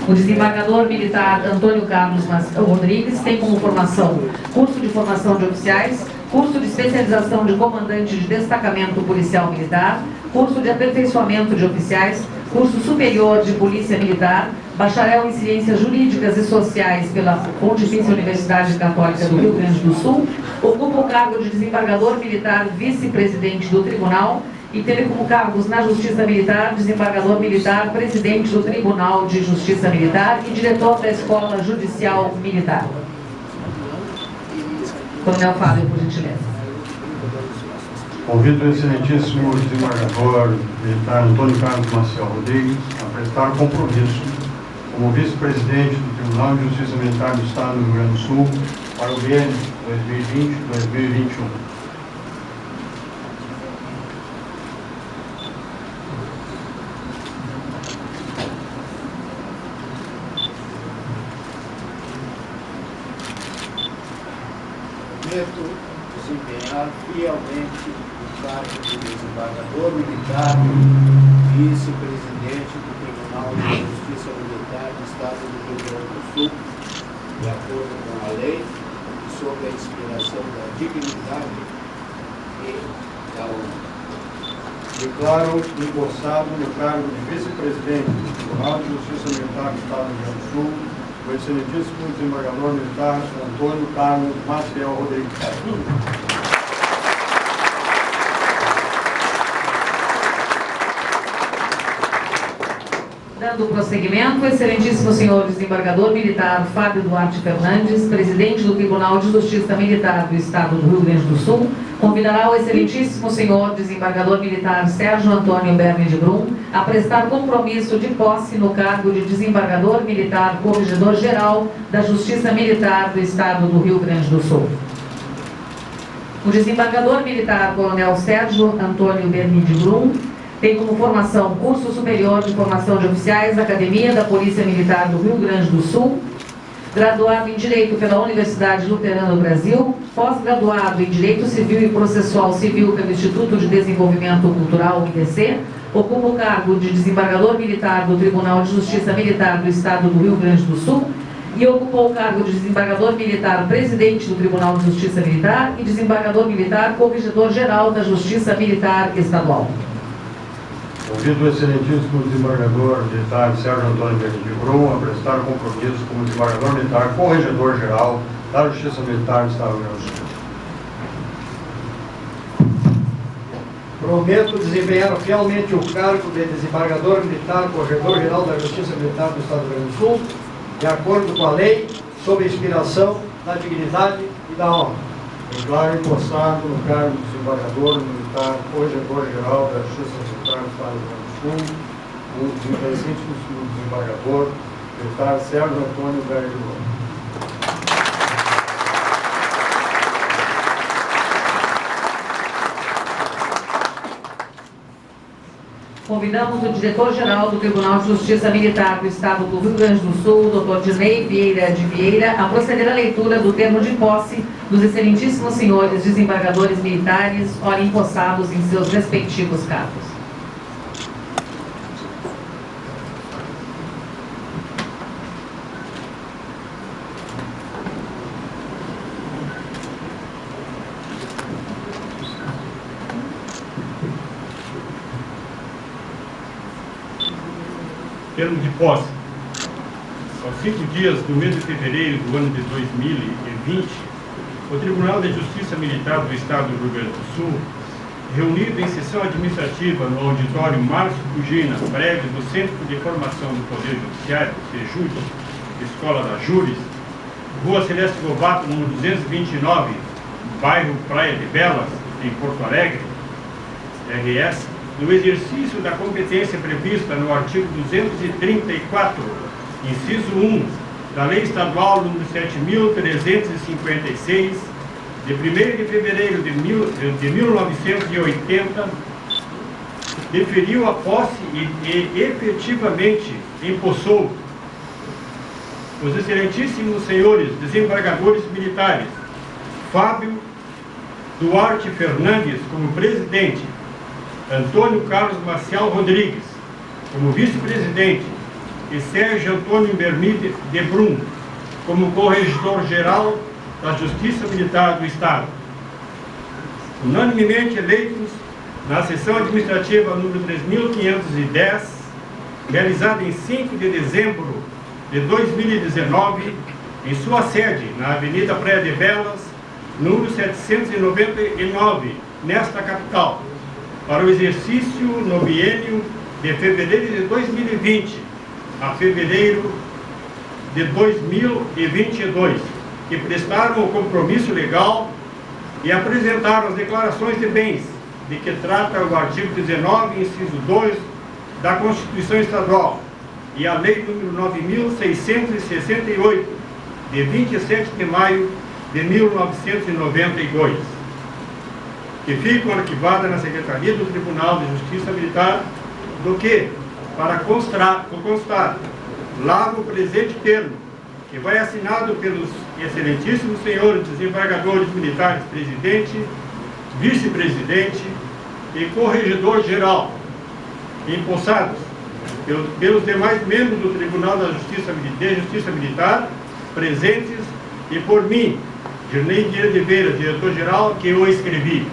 O desembargador militar Antônio Carlos Maciel Rodrigues tem como formação curso de formação de oficiais, curso de especialização de comandante de destacamento policial militar, curso de aperfeiçoamento de oficiais, curso superior de polícia militar, bacharel em ciências jurídicas e sociais pela Pontifícia Universidade Católica do Rio Grande do Sul, ocupa o cargo de desembargador militar vice-presidente do Tribunal e teve como cargos na Justiça Militar, desembargador militar, presidente do Tribunal de Justiça Militar e diretor da Escola Judicial Militar. Coronel Fábio, por gentileza. Convido o excelentíssimo desembargador militar Antônio Carlos Maciel Rodrigues a prestar compromisso como vice-presidente do Tribunal de Justiça Militar do Estado do Rio Grande do Sul para o biênio 2020-2021. Desempenhar fielmente o cargo de desembargador militar, vice-presidente do Tribunal de Justiça Militar do Estado do Rio Grande do Sul, de acordo com a lei e sob a inspiração da dignidade e da honra. Declaro empossado no cargo de vice-presidente do Tribunal de Justiça Militar do Estado do Rio Grande do Sul o excelentíssimo desembargador militar Antônio Carlos Maciel Rodrigues. Dando prosseguimento, o excelentíssimo senhor desembargador militar Fábio Duarte Fernandes, presidente do Tribunal de Justiça Militar do Estado do Rio Grande do Sul, convidará o excelentíssimo senhor desembargador militar Sérgio Antônio Berni de Brum a prestar compromisso de posse no cargo de desembargador militar corregedor-geral da Justiça Militar do Estado do Rio Grande do Sul. O desembargador militar coronel Sérgio Antônio Berni de Brum tem como formação curso superior de formação de oficiais, Academia da Polícia Militar do Rio Grande do Sul, graduado em Direito pela Universidade Luterana do Brasil, pós-graduado em Direito Civil e Processual Civil pelo Instituto de Desenvolvimento Cultural, IDC, ocupa o cargo de desembargador militar do Tribunal de Justiça Militar do Estado do Rio Grande do Sul e ocupou o cargo de desembargador militar presidente do Tribunal de Justiça Militar e desembargador militar corregedor-geral da Justiça Militar Estadual. Convido o excelentíssimo desembargador militar Sérgio Antônio Berni de Brum a prestar compromisso como desembargador militar corregedor-geral da Justiça Militar do Estado do Rio Grande do Sul. Prometo desempenhar fielmente o cargo de desembargador militar corregedor-geral da Justiça Militar do Estado do Rio Grande do Sul, de acordo com a lei, sob a inspiração da dignidade e da honra. Declaro empossado no cargo de desembargador militar corregedor-geral da Justiça Militar do Estado do Rio Grande do Sul, o excelentíssimo desembargador militar Sérgio Antônio Berni de Brum. Convidamos o diretor-geral do Tribunal de Justiça Militar do Estado do Rio Grande do Sul, Dr. Dirley Vieira de Vieira, a proceder à leitura do termo de posse dos excelentíssimos senhores desembargadores militares, ora empossados em seus respectivos cargos. Termo de posse. Aos 5 dias do mês de fevereiro do ano de 2020, o Tribunal de Justiça Militar do Estado do Rio Grande do Sul, reunido em sessão administrativa no auditório Márcio Fugina, prédio do Centro de Formação do Poder Judiciário, CEJUD, Escola da Júris, Rua Celeste Lobato, número 229, bairro Praia de Belas, em Porto Alegre, RS, no exercício da competência prevista no artigo 234, inciso 1, da Lei Estadual nº 7.356, de 1º de fevereiro de 1980, deferiu a posse e efetivamente empossou os excelentíssimos senhores desembargadores militares Fábio Duarte Fernandes como presidente, Antônio Carlos Maciel Rodrigues como vice-presidente e Sérgio Antônio Bermide de Brum como corregedor-geral da Justiça Militar do Estado. Unanimemente eleitos na sessão administrativa número 3.510, realizada em 5 de dezembro de 2019, em sua sede, na Avenida Praia de Belas, número 799, nesta capital, para o exercício no biênio de fevereiro de 2020 a fevereiro de 2022, que prestaram o compromisso legal e apresentaram as declarações de bens de que trata o artigo 19, inciso 2 da Constituição Estadual e a Lei número 9.668, de 27 de maio de 1992, que ficam arquivadas na Secretaria do Tribunal de Justiça Militar, do que, para constar, lá no presente termo, que vai assinado pelos excelentíssimos senhores desembargadores militares, presidente, vice-presidente e corregedor-geral, empossados pelos demais membros do Tribunal da Justiça Militar, presentes, e por mim, Dirnei de Oliveira, diretor-geral, que eu escrevi.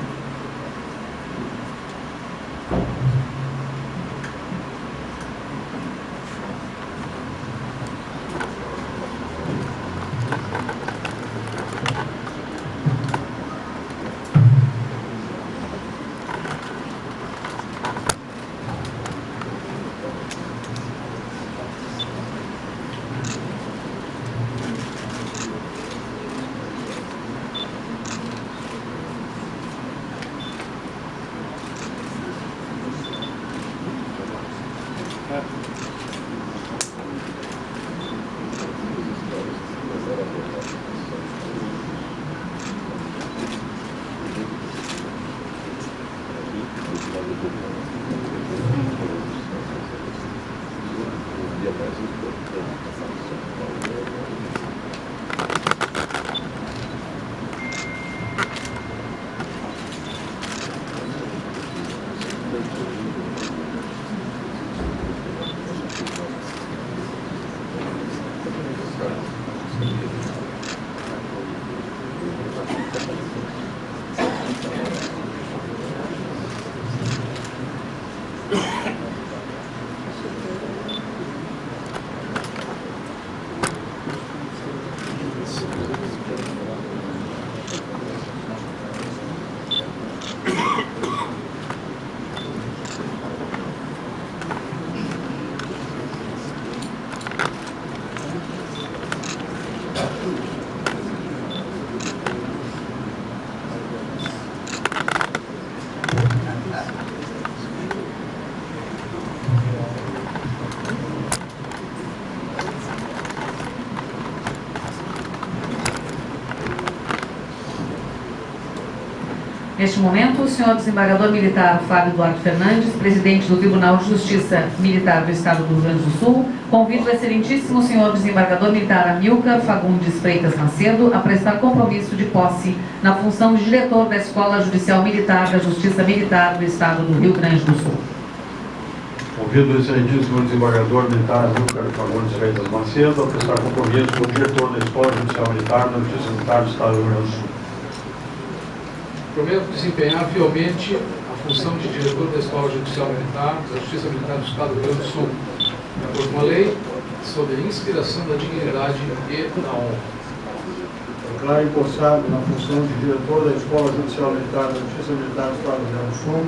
Neste momento, o senhor desembargador militar Fábio Duarte Fernandes, presidente do Tribunal de Justiça Militar do Estado do Rio Grande do Sul, convida o excelentíssimo senhor desembargador militar Amilcar Fagundes Freitas Macedo a prestar compromisso de posse na função de diretor da Escola Judicial Militar da Justiça Militar do Estado do Rio Grande do Sul. Convido o excelentíssimo desembargador militar Amilcar Fagundes Freitas Macedo a prestar compromisso como diretor da Escola Judicial Militar da Justiça Militar do Estado do Rio Grande do Sul. Prometo desempenhar fielmente a função de diretor da Escola Judicial Militar da Justiça Militar do Estado do Rio Grande do Sul, de acordo com a lei, sob a inspiração da dignidade e da honra. Declaro empossado na função de diretor da Escola Judicial Militar da Justiça Militar do Estado do Rio Grande do Sul,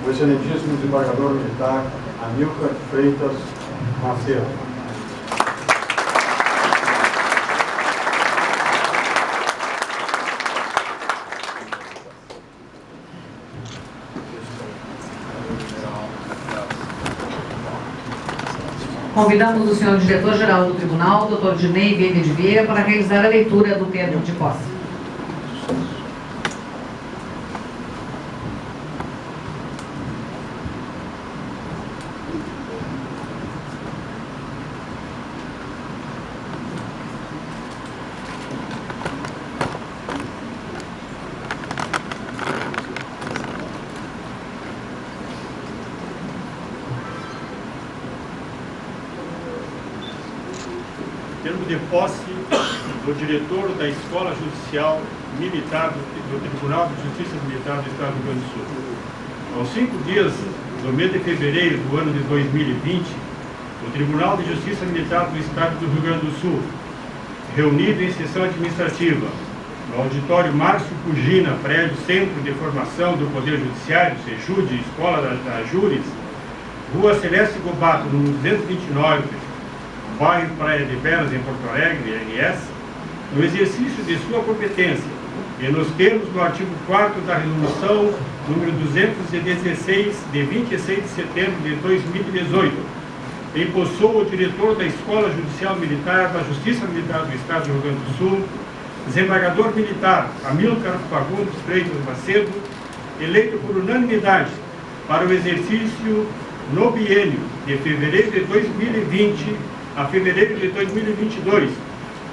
o excelentíssimo desembargador militar Amilcar Freitas Macedo. Convidamos o senhor diretor-geral do Tribunal, Dr. Dirnei Vieira de Vieira, para realizar a leitura do termo de posse. termo de posse do diretor da Escola Judicial Militar do Tribunal de Justiça Militar do Estado do Rio Grande do Sul. Aos 5 dias do mês de fevereiro do ano de 2020, o Tribunal de Justiça Militar do Estado do Rio Grande do Sul, reunido em sessão administrativa no auditório Márcio Cugina, prédio Centro de Formação do Poder Judiciário, SEJUD, Escola da Júris, Rua Celeste Gobato, número 229, bairro Praia de Belas, em Porto Alegre, RS, no exercício de sua competência e nos termos do artigo 4º da Resolução número 216, de 26 de setembro de 2018, empossou o diretor da Escola Judicial Militar da Justiça Militar do Estado do Rio Grande do Sul, desembargador militar Amílcar Fagundes Freitas Macedo, eleito por unanimidade para o exercício no biênio de fevereiro de 2020 a fevereiro de 2022,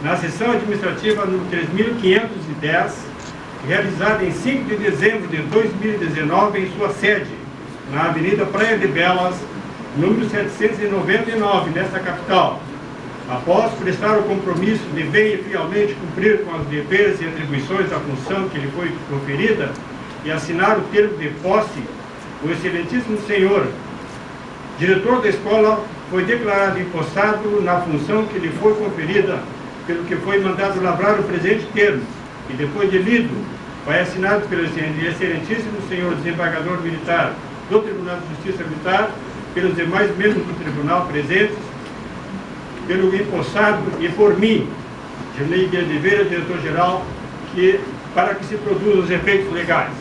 na sessão administrativa número 3.510, realizada em 5 de dezembro de 2019 em sua sede, na Avenida Praia de Belas, número 799, nesta capital. Após prestar o compromisso de bem e fielmente cumprir com os deveres e atribuições da função que lhe foi proferida e assinar o termo de posse, o excelentíssimo senhor diretor da escola foi declarado empossado na função que lhe foi conferida, pelo que foi mandado lavrar o presente termo, e depois de lido, vai assinado pelo excelentíssimo senhor desembargador militar do Tribunal de Justiça Militar, pelos demais membros do tribunal presentes, pelo empossado e por mim, Girlei de Oliveira, diretor-geral, para que se produzam os efeitos legais.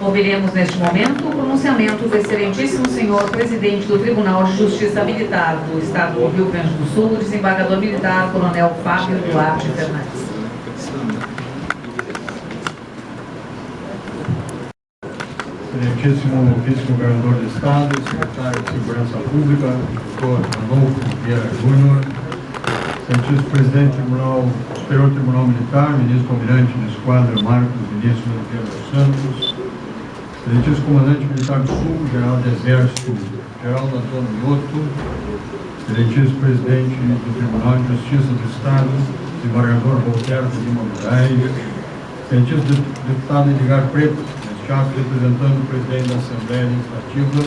Ouviremos neste momento o pronunciamento do excelentíssimo senhor presidente do Tribunal de Justiça Militar do Estado do Rio Grande do Sul, desembargador militar Coronel Fábio Duarte Fernandes. Excelentíssimo vice-governador do Estado, secretário de Segurança Pública, doutor Adolfo Vieira Júnior, excelentíssimo presidente do Superior Tribunal Militar, ministro almirante de esquadra Marcos Vinícius Oliveira dos Santos, excelentíssimo comandante militar do Sul, general de Exército Geraldo Antônio Mioto, excelentíssimo presidente do Tribunal de Justiça do Estado, desembargador Voltaire de Lima Moraes, excelentíssimo deputado Edgar Preto, neste ato representando o presidente da Assembleia Legislativa,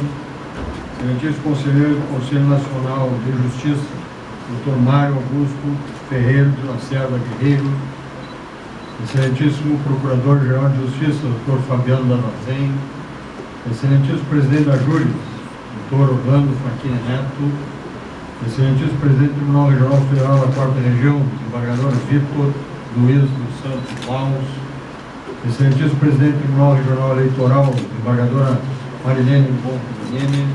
excelentíssimo conselheiro do Conselho Nacional de Justiça, Dr. Mário Augusto Ferreira de Lacerda Guerreiro, excelentíssimo Procurador-Geral de Justiça, Dr. Fabiano Davazen, excelentíssimo Presidente da Júris, Dr. Orlando Faquinha Neto, excelentíssimo Presidente do Tribunal Regional Federal da 4ª Região, desembargador Vitor Luiz dos Santos Laus, excelentíssimo Presidente do Tribunal Regional Eleitoral, desembargadora Marilene Bonfim,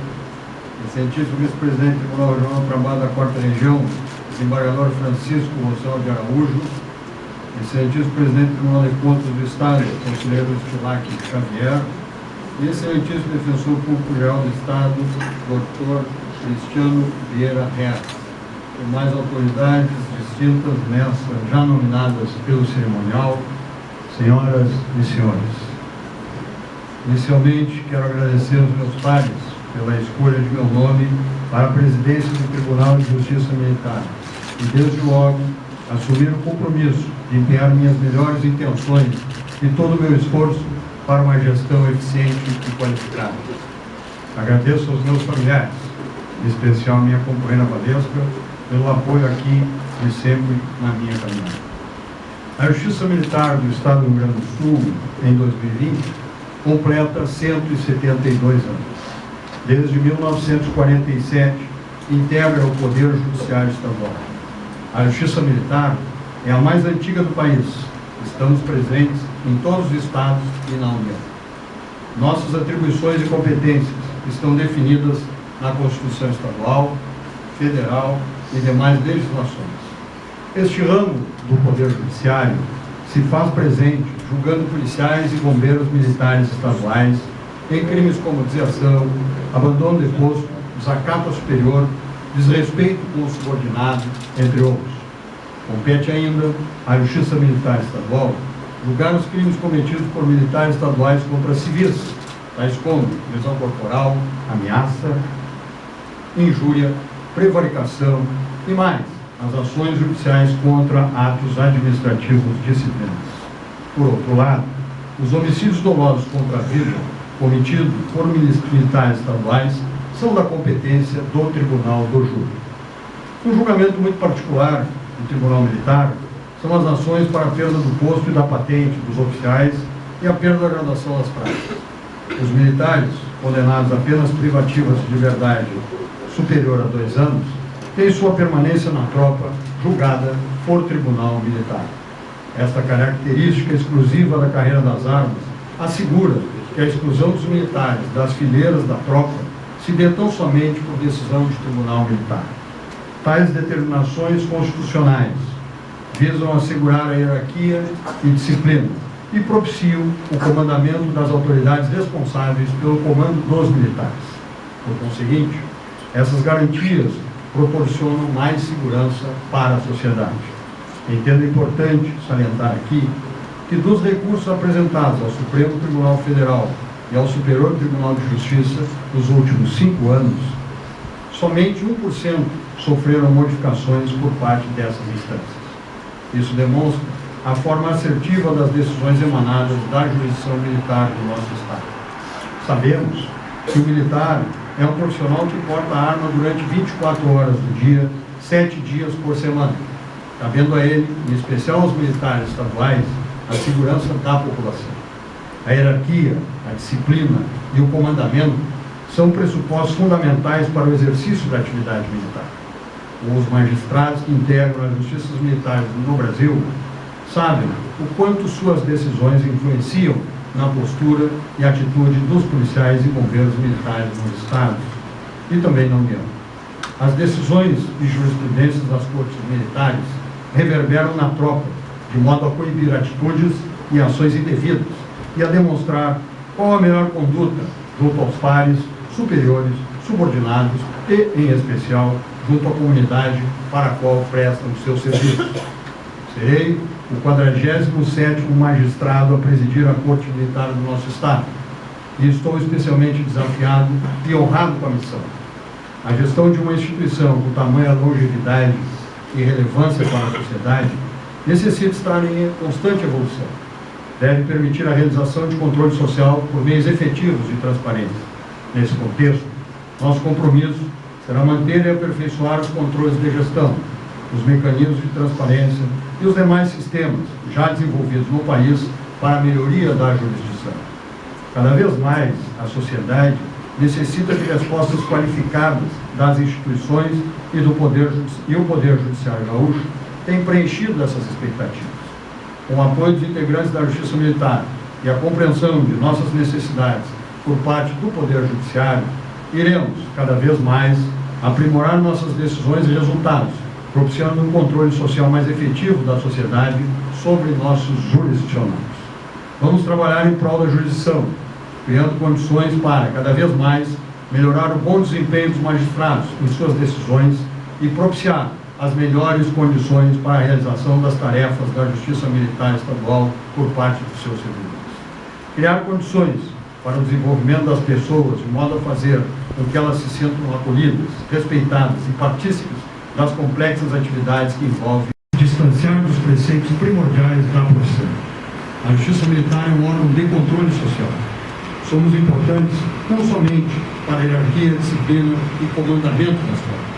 Excelentíssimo Vice-Presidente do Tribunal Regional do Trabalho da 4ª Região, desembargador Francisco Gonçalves de Araújo, Excelentíssimo Presidente do Tribunal de Contas do Estado, conselheiro Estilac Xavier, e Excelentíssimo Defensor Público-Geral do Estado, Dr. Cristiano Vieira Reis, e mais autoridades distintas nessa, já nominadas pelo cerimonial, senhoras e senhores. Inicialmente, quero agradecer aos meus pares pela escolha de meu nome para a presidência do Tribunal de Justiça Militar e, desde logo, assumir o compromisso de empenhar minhas melhores intenções e todo o meu esforço para uma gestão eficiente e qualificada. Agradeço aos meus familiares, em especial a minha companheira Valesca, pelo apoio aqui e sempre na minha caminhada. A Justiça Militar do Estado do Rio Grande do Sul, em 2020, completa 172 anos. Desde 1947, integra o Poder Judiciário Estadual. A Justiça Militar é a mais antiga do país. Estamos presentes em todos os estados e na União. Nossas atribuições e competências estão definidas na Constituição Estadual, Federal e demais legislações. Este ramo do Poder Judiciário se faz presente julgando policiais e bombeiros militares estaduais em crimes como desviação, abandono de posto, desacato superior, desrespeito com o subordinado, entre outros. Compete ainda à Justiça Militar Estadual julgar os crimes cometidos por militares estaduais contra civis, tais como lesão corporal, ameaça, injúria, prevaricação e mais, as ações judiciais contra atos administrativos disciplinares. Por outro lado, os homicídios dolosos contra a vida cometidos por militares estaduais são da competência do Tribunal do Júri. Um julgamento muito particular do Tribunal Militar são as ações para a perda do posto e da patente dos oficiais e a perda da graduação das práticas. Os militares, condenados a penas privativas de liberdade superior a 2 anos, têm sua permanência na tropa julgada por Tribunal Militar. Esta característica exclusiva da carreira das armas assegura que a exclusão dos militares das fileiras da tropa se dê tão somente por decisão de Tribunal Militar. Tais determinações constitucionais visam assegurar a hierarquia e disciplina e propiciam o comandamento das autoridades responsáveis pelo comando dos militares. Por conseguinte, essas garantias proporcionam mais segurança para a sociedade. Entendo importante salientar aqui que dos recursos apresentados ao Supremo Tribunal Federal e ao Superior Tribunal de Justiça nos últimos 5 anos, somente 1% sofreram modificações por parte dessas instâncias. Isso demonstra a forma assertiva das decisões emanadas da jurisdição militar do nosso Estado. Sabemos que o militar é um profissional que porta a arma durante 24 horas do dia, 7 dias por semana, cabendo a ele, em especial aos militares estaduais, a segurança da população. A hierarquia, a disciplina e o comandamento são pressupostos fundamentais para o exercício da atividade militar. Os magistrados que integram as justiças militares no Brasil sabem o quanto suas decisões influenciam na postura e atitude dos policiais e bombeiros militares nos estados e também na União. As decisões e jurisprudências das cortes militares reverberam na tropa, de modo a coibir atitudes e ações indevidas e a demonstrar qual a melhor conduta junto aos pares, superiores, subordinados e, em especial, junto à comunidade para a qual prestam os seus serviços. Serei o 47º magistrado a presidir a Corte Militar do nosso Estado e estou especialmente desafiado e honrado com a missão. A gestão de uma instituição com tamanha longevidade e relevância para a sociedade necessita estar em constante evolução. Deve permitir a realização de controle social por meios efetivos e transparentes. Nesse contexto, nosso compromisso será manter e aperfeiçoar os controles de gestão, os mecanismos de transparência e os demais sistemas já desenvolvidos no país para a melhoria da jurisdição. Cada vez mais, a sociedade necessita de respostas qualificadas das instituições e o Poder Judiciário gaúcho tem preenchido essas expectativas. Com o apoio dos integrantes da Justiça Militar e a compreensão de nossas necessidades por parte do Poder Judiciário, iremos, cada vez mais, aprimorar nossas decisões e resultados, propiciando um controle social mais efetivo da sociedade sobre nossos jurisdicionados. Vamos trabalhar em prol da jurisdição, criando condições para, cada vez mais, melhorar o bom desempenho dos magistrados em suas decisões e propiciar as melhores condições para a realização das tarefas da Justiça Militar Estadual por parte dos seus servidores. Criar condições para o desenvolvimento das pessoas, de modo a fazer com que elas se sintam acolhidas, respeitadas e partícipes das complexas atividades que envolvem distanciar dos preceitos primordiais da profissão. A Justiça Militar é um órgão de controle social. Somos importantes não somente para a hierarquia, disciplina e comandamento das tropas.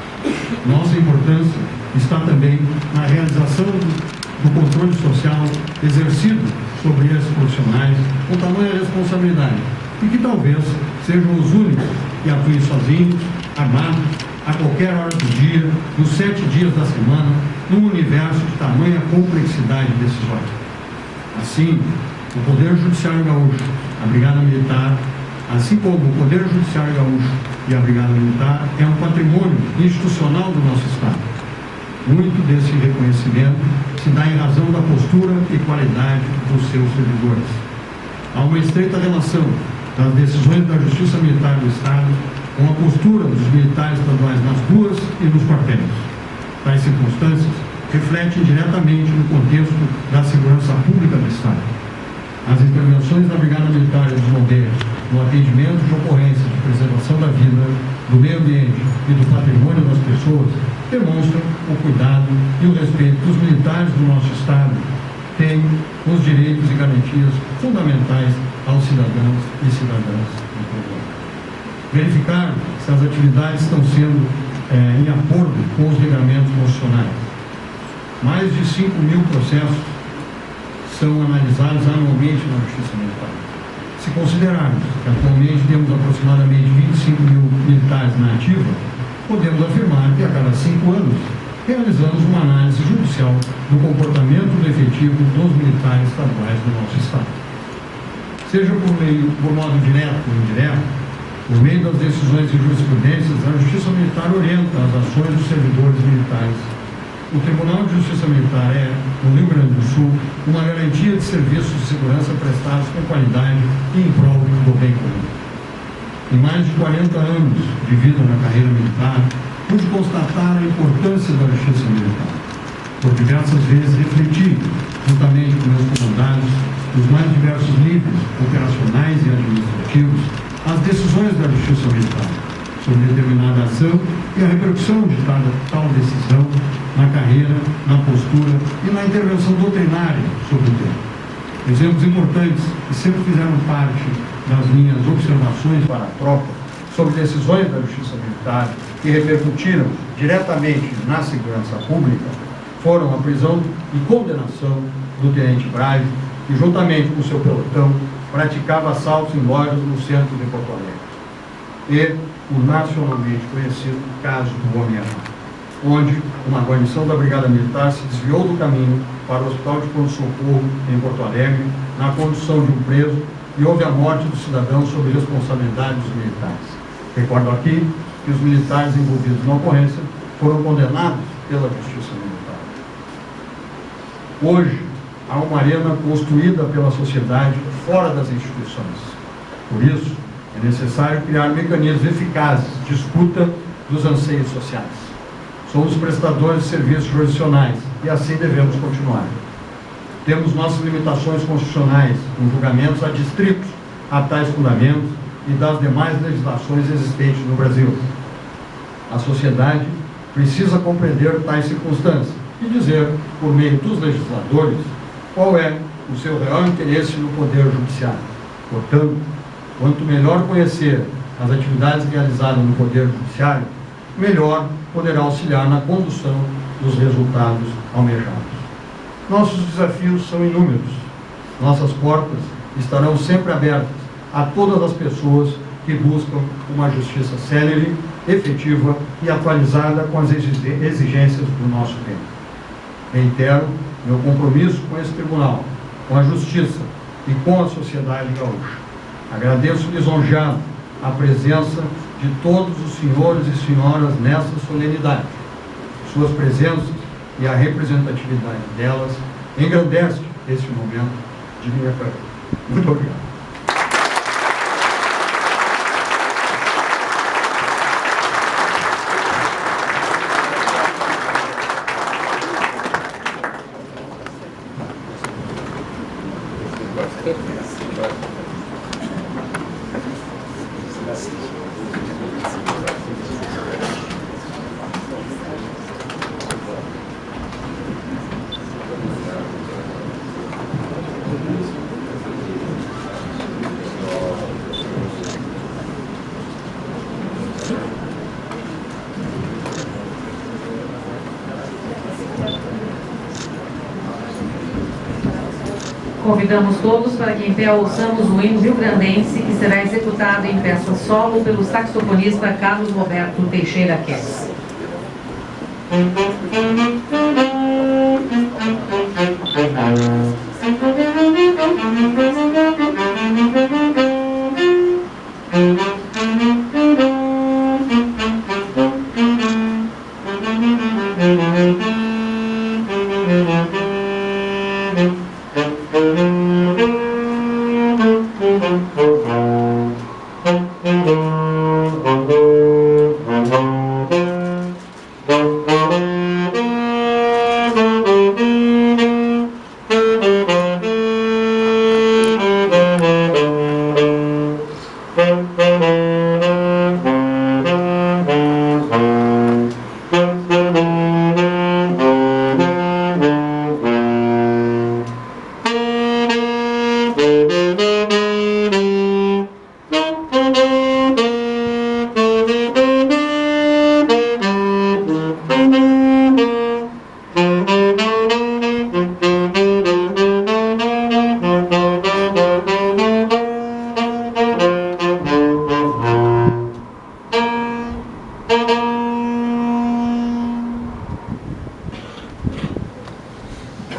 Nossa importância está também na realização do controle social exercido sobre esses profissionais com tamanha responsabilidade e que talvez sejam os únicos que atuem sozinhos, armados, a qualquer hora do dia, nos 7 dias da semana, num universo de tamanha complexidade decisória. Assim, o Poder Judiciário Gaúcho, a Brigada Militar, assim como o Poder Judiciário Gaúcho e a Brigada Militar, é um patrimônio institucional do nosso Estado. Muito desse reconhecimento se dá em razão da postura e qualidade dos seus servidores. Há uma estreita relação das decisões da Justiça Militar do Estado com a postura dos militares estaduais nas ruas e nos quartéis. Tais circunstâncias refletem diretamente no contexto da segurança pública do Estado. As intervenções da Brigada Militar e dos bombeiros no atendimento de ocorrências de preservação da vida, do meio ambiente e do patrimônio das pessoas demonstram o cuidado e o respeito que os militares do nosso Estado têm com os direitos e garantias fundamentais aos cidadãos e cidadãs do povo. Verificar se as atividades estão sendo em acordo com os regramentos constitucionais. Mais de 5.000 processos são analisados anualmente na Justiça Militar. Se considerarmos que atualmente temos aproximadamente 25.000 militares na ativa, podemos afirmar que a cada 5 anos realizamos uma análise judicial do comportamento do efetivo dos militares estaduais do nosso Estado. Seja por modo direto ou indireto, por meio das decisões e jurisprudências, a Justiça Militar orienta as ações dos servidores militares. O Tribunal de Justiça Militar é, no Rio Grande do Sul, uma garantia de serviços de segurança prestados com qualidade e em prol do bem comum. Em mais de 40 anos de vida na carreira militar, pude constatar a importância da Justiça Militar. Por diversas vezes refleti, juntamente com meus comandados, nos mais diversos níveis operacionais e administrativos, as decisões da Justiça Militar sobre determinada ação e a repercussão de tal decisão na carreira, na postura e na intervenção doutrinária sobre o tema. Exemplos importantes que sempre fizeram parte das minhas observações para a tropa sobre decisões da Justiça Militar que repercutiram diretamente na segurança pública foram a prisão e condenação do Tenente Braga, que juntamente com seu pelotão praticava assaltos em lojas no centro de Porto Alegre, e o nacionalmente conhecido caso do Homem-Aranha, onde uma guarnição da Brigada Militar se desviou do caminho para o Hospital de Pronto-Socorro em Porto Alegre, na condução de um preso, e houve a morte do cidadão sob responsabilidade dos militares. Recordo aqui que os militares envolvidos na ocorrência foram condenados pela Justiça Militar. Hoje, há uma arena construída pela sociedade fora das instituições. Por isso, é necessário criar mecanismos eficazes de escuta dos anseios sociais. Somos prestadores de serviços jurisdicionais e assim devemos continuar. Temos nossas limitações constitucionais, com julgamentos adstritos a tais fundamentos e das demais legislações existentes no Brasil. A sociedade precisa compreender tais circunstâncias e dizer, por meio dos legisladores, qual é o seu real interesse no Poder Judiciário. Portanto, quanto melhor conhecer as atividades realizadas no Poder Judiciário, melhor poderá auxiliar na condução dos resultados almejados. Nossos desafios são inúmeros. Nossas portas estarão sempre abertas a todas as pessoas que buscam uma justiça célere, efetiva e atualizada com as exigências do nosso tempo. Reitero meu compromisso com esse tribunal, com a justiça e com a sociedade gaúcha. Agradeço lisonjeado a presença de todos os senhores e senhoras nessa solenidade. Suas presenças e a representatividade delas engrandece esse momento de minha carreira. Muito obrigado. Convidamos todos para que em pé ouçamos o hino rio-grandense, que será executado em peça solo pelo saxofonista Carlos Roberto Teixeira Kess.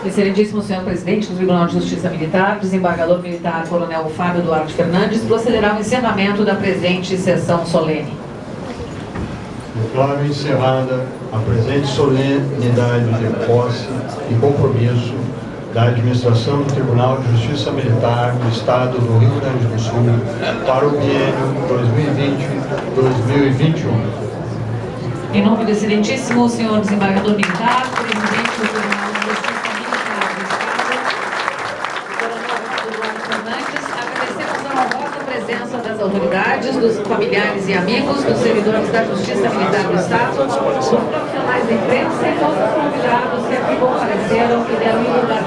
Excelentíssimo senhor presidente do Tribunal de Justiça Militar, desembargador militar Coronel Fábio Duarte Fernandes, procederá ao encerramento da presente sessão solene. Declaro encerrada a presente solenidade de posse e compromisso da administração do Tribunal de Justiça Militar do Estado do Rio Grande do Sul para o biênio 2020-2021. Em nome do excelentíssimo senhor desembargador militar, presidente do Tribunal de Justiça Militar do Estado, Coronel Fábio Duarte Fernandes, agradecemos a honrosa presença das autoridades, dos familiares e amigos, dos servidores da Justiça Militar do Estado, dos profissionais da imprensa e todos os convidados que aqui compareceram e deram lugar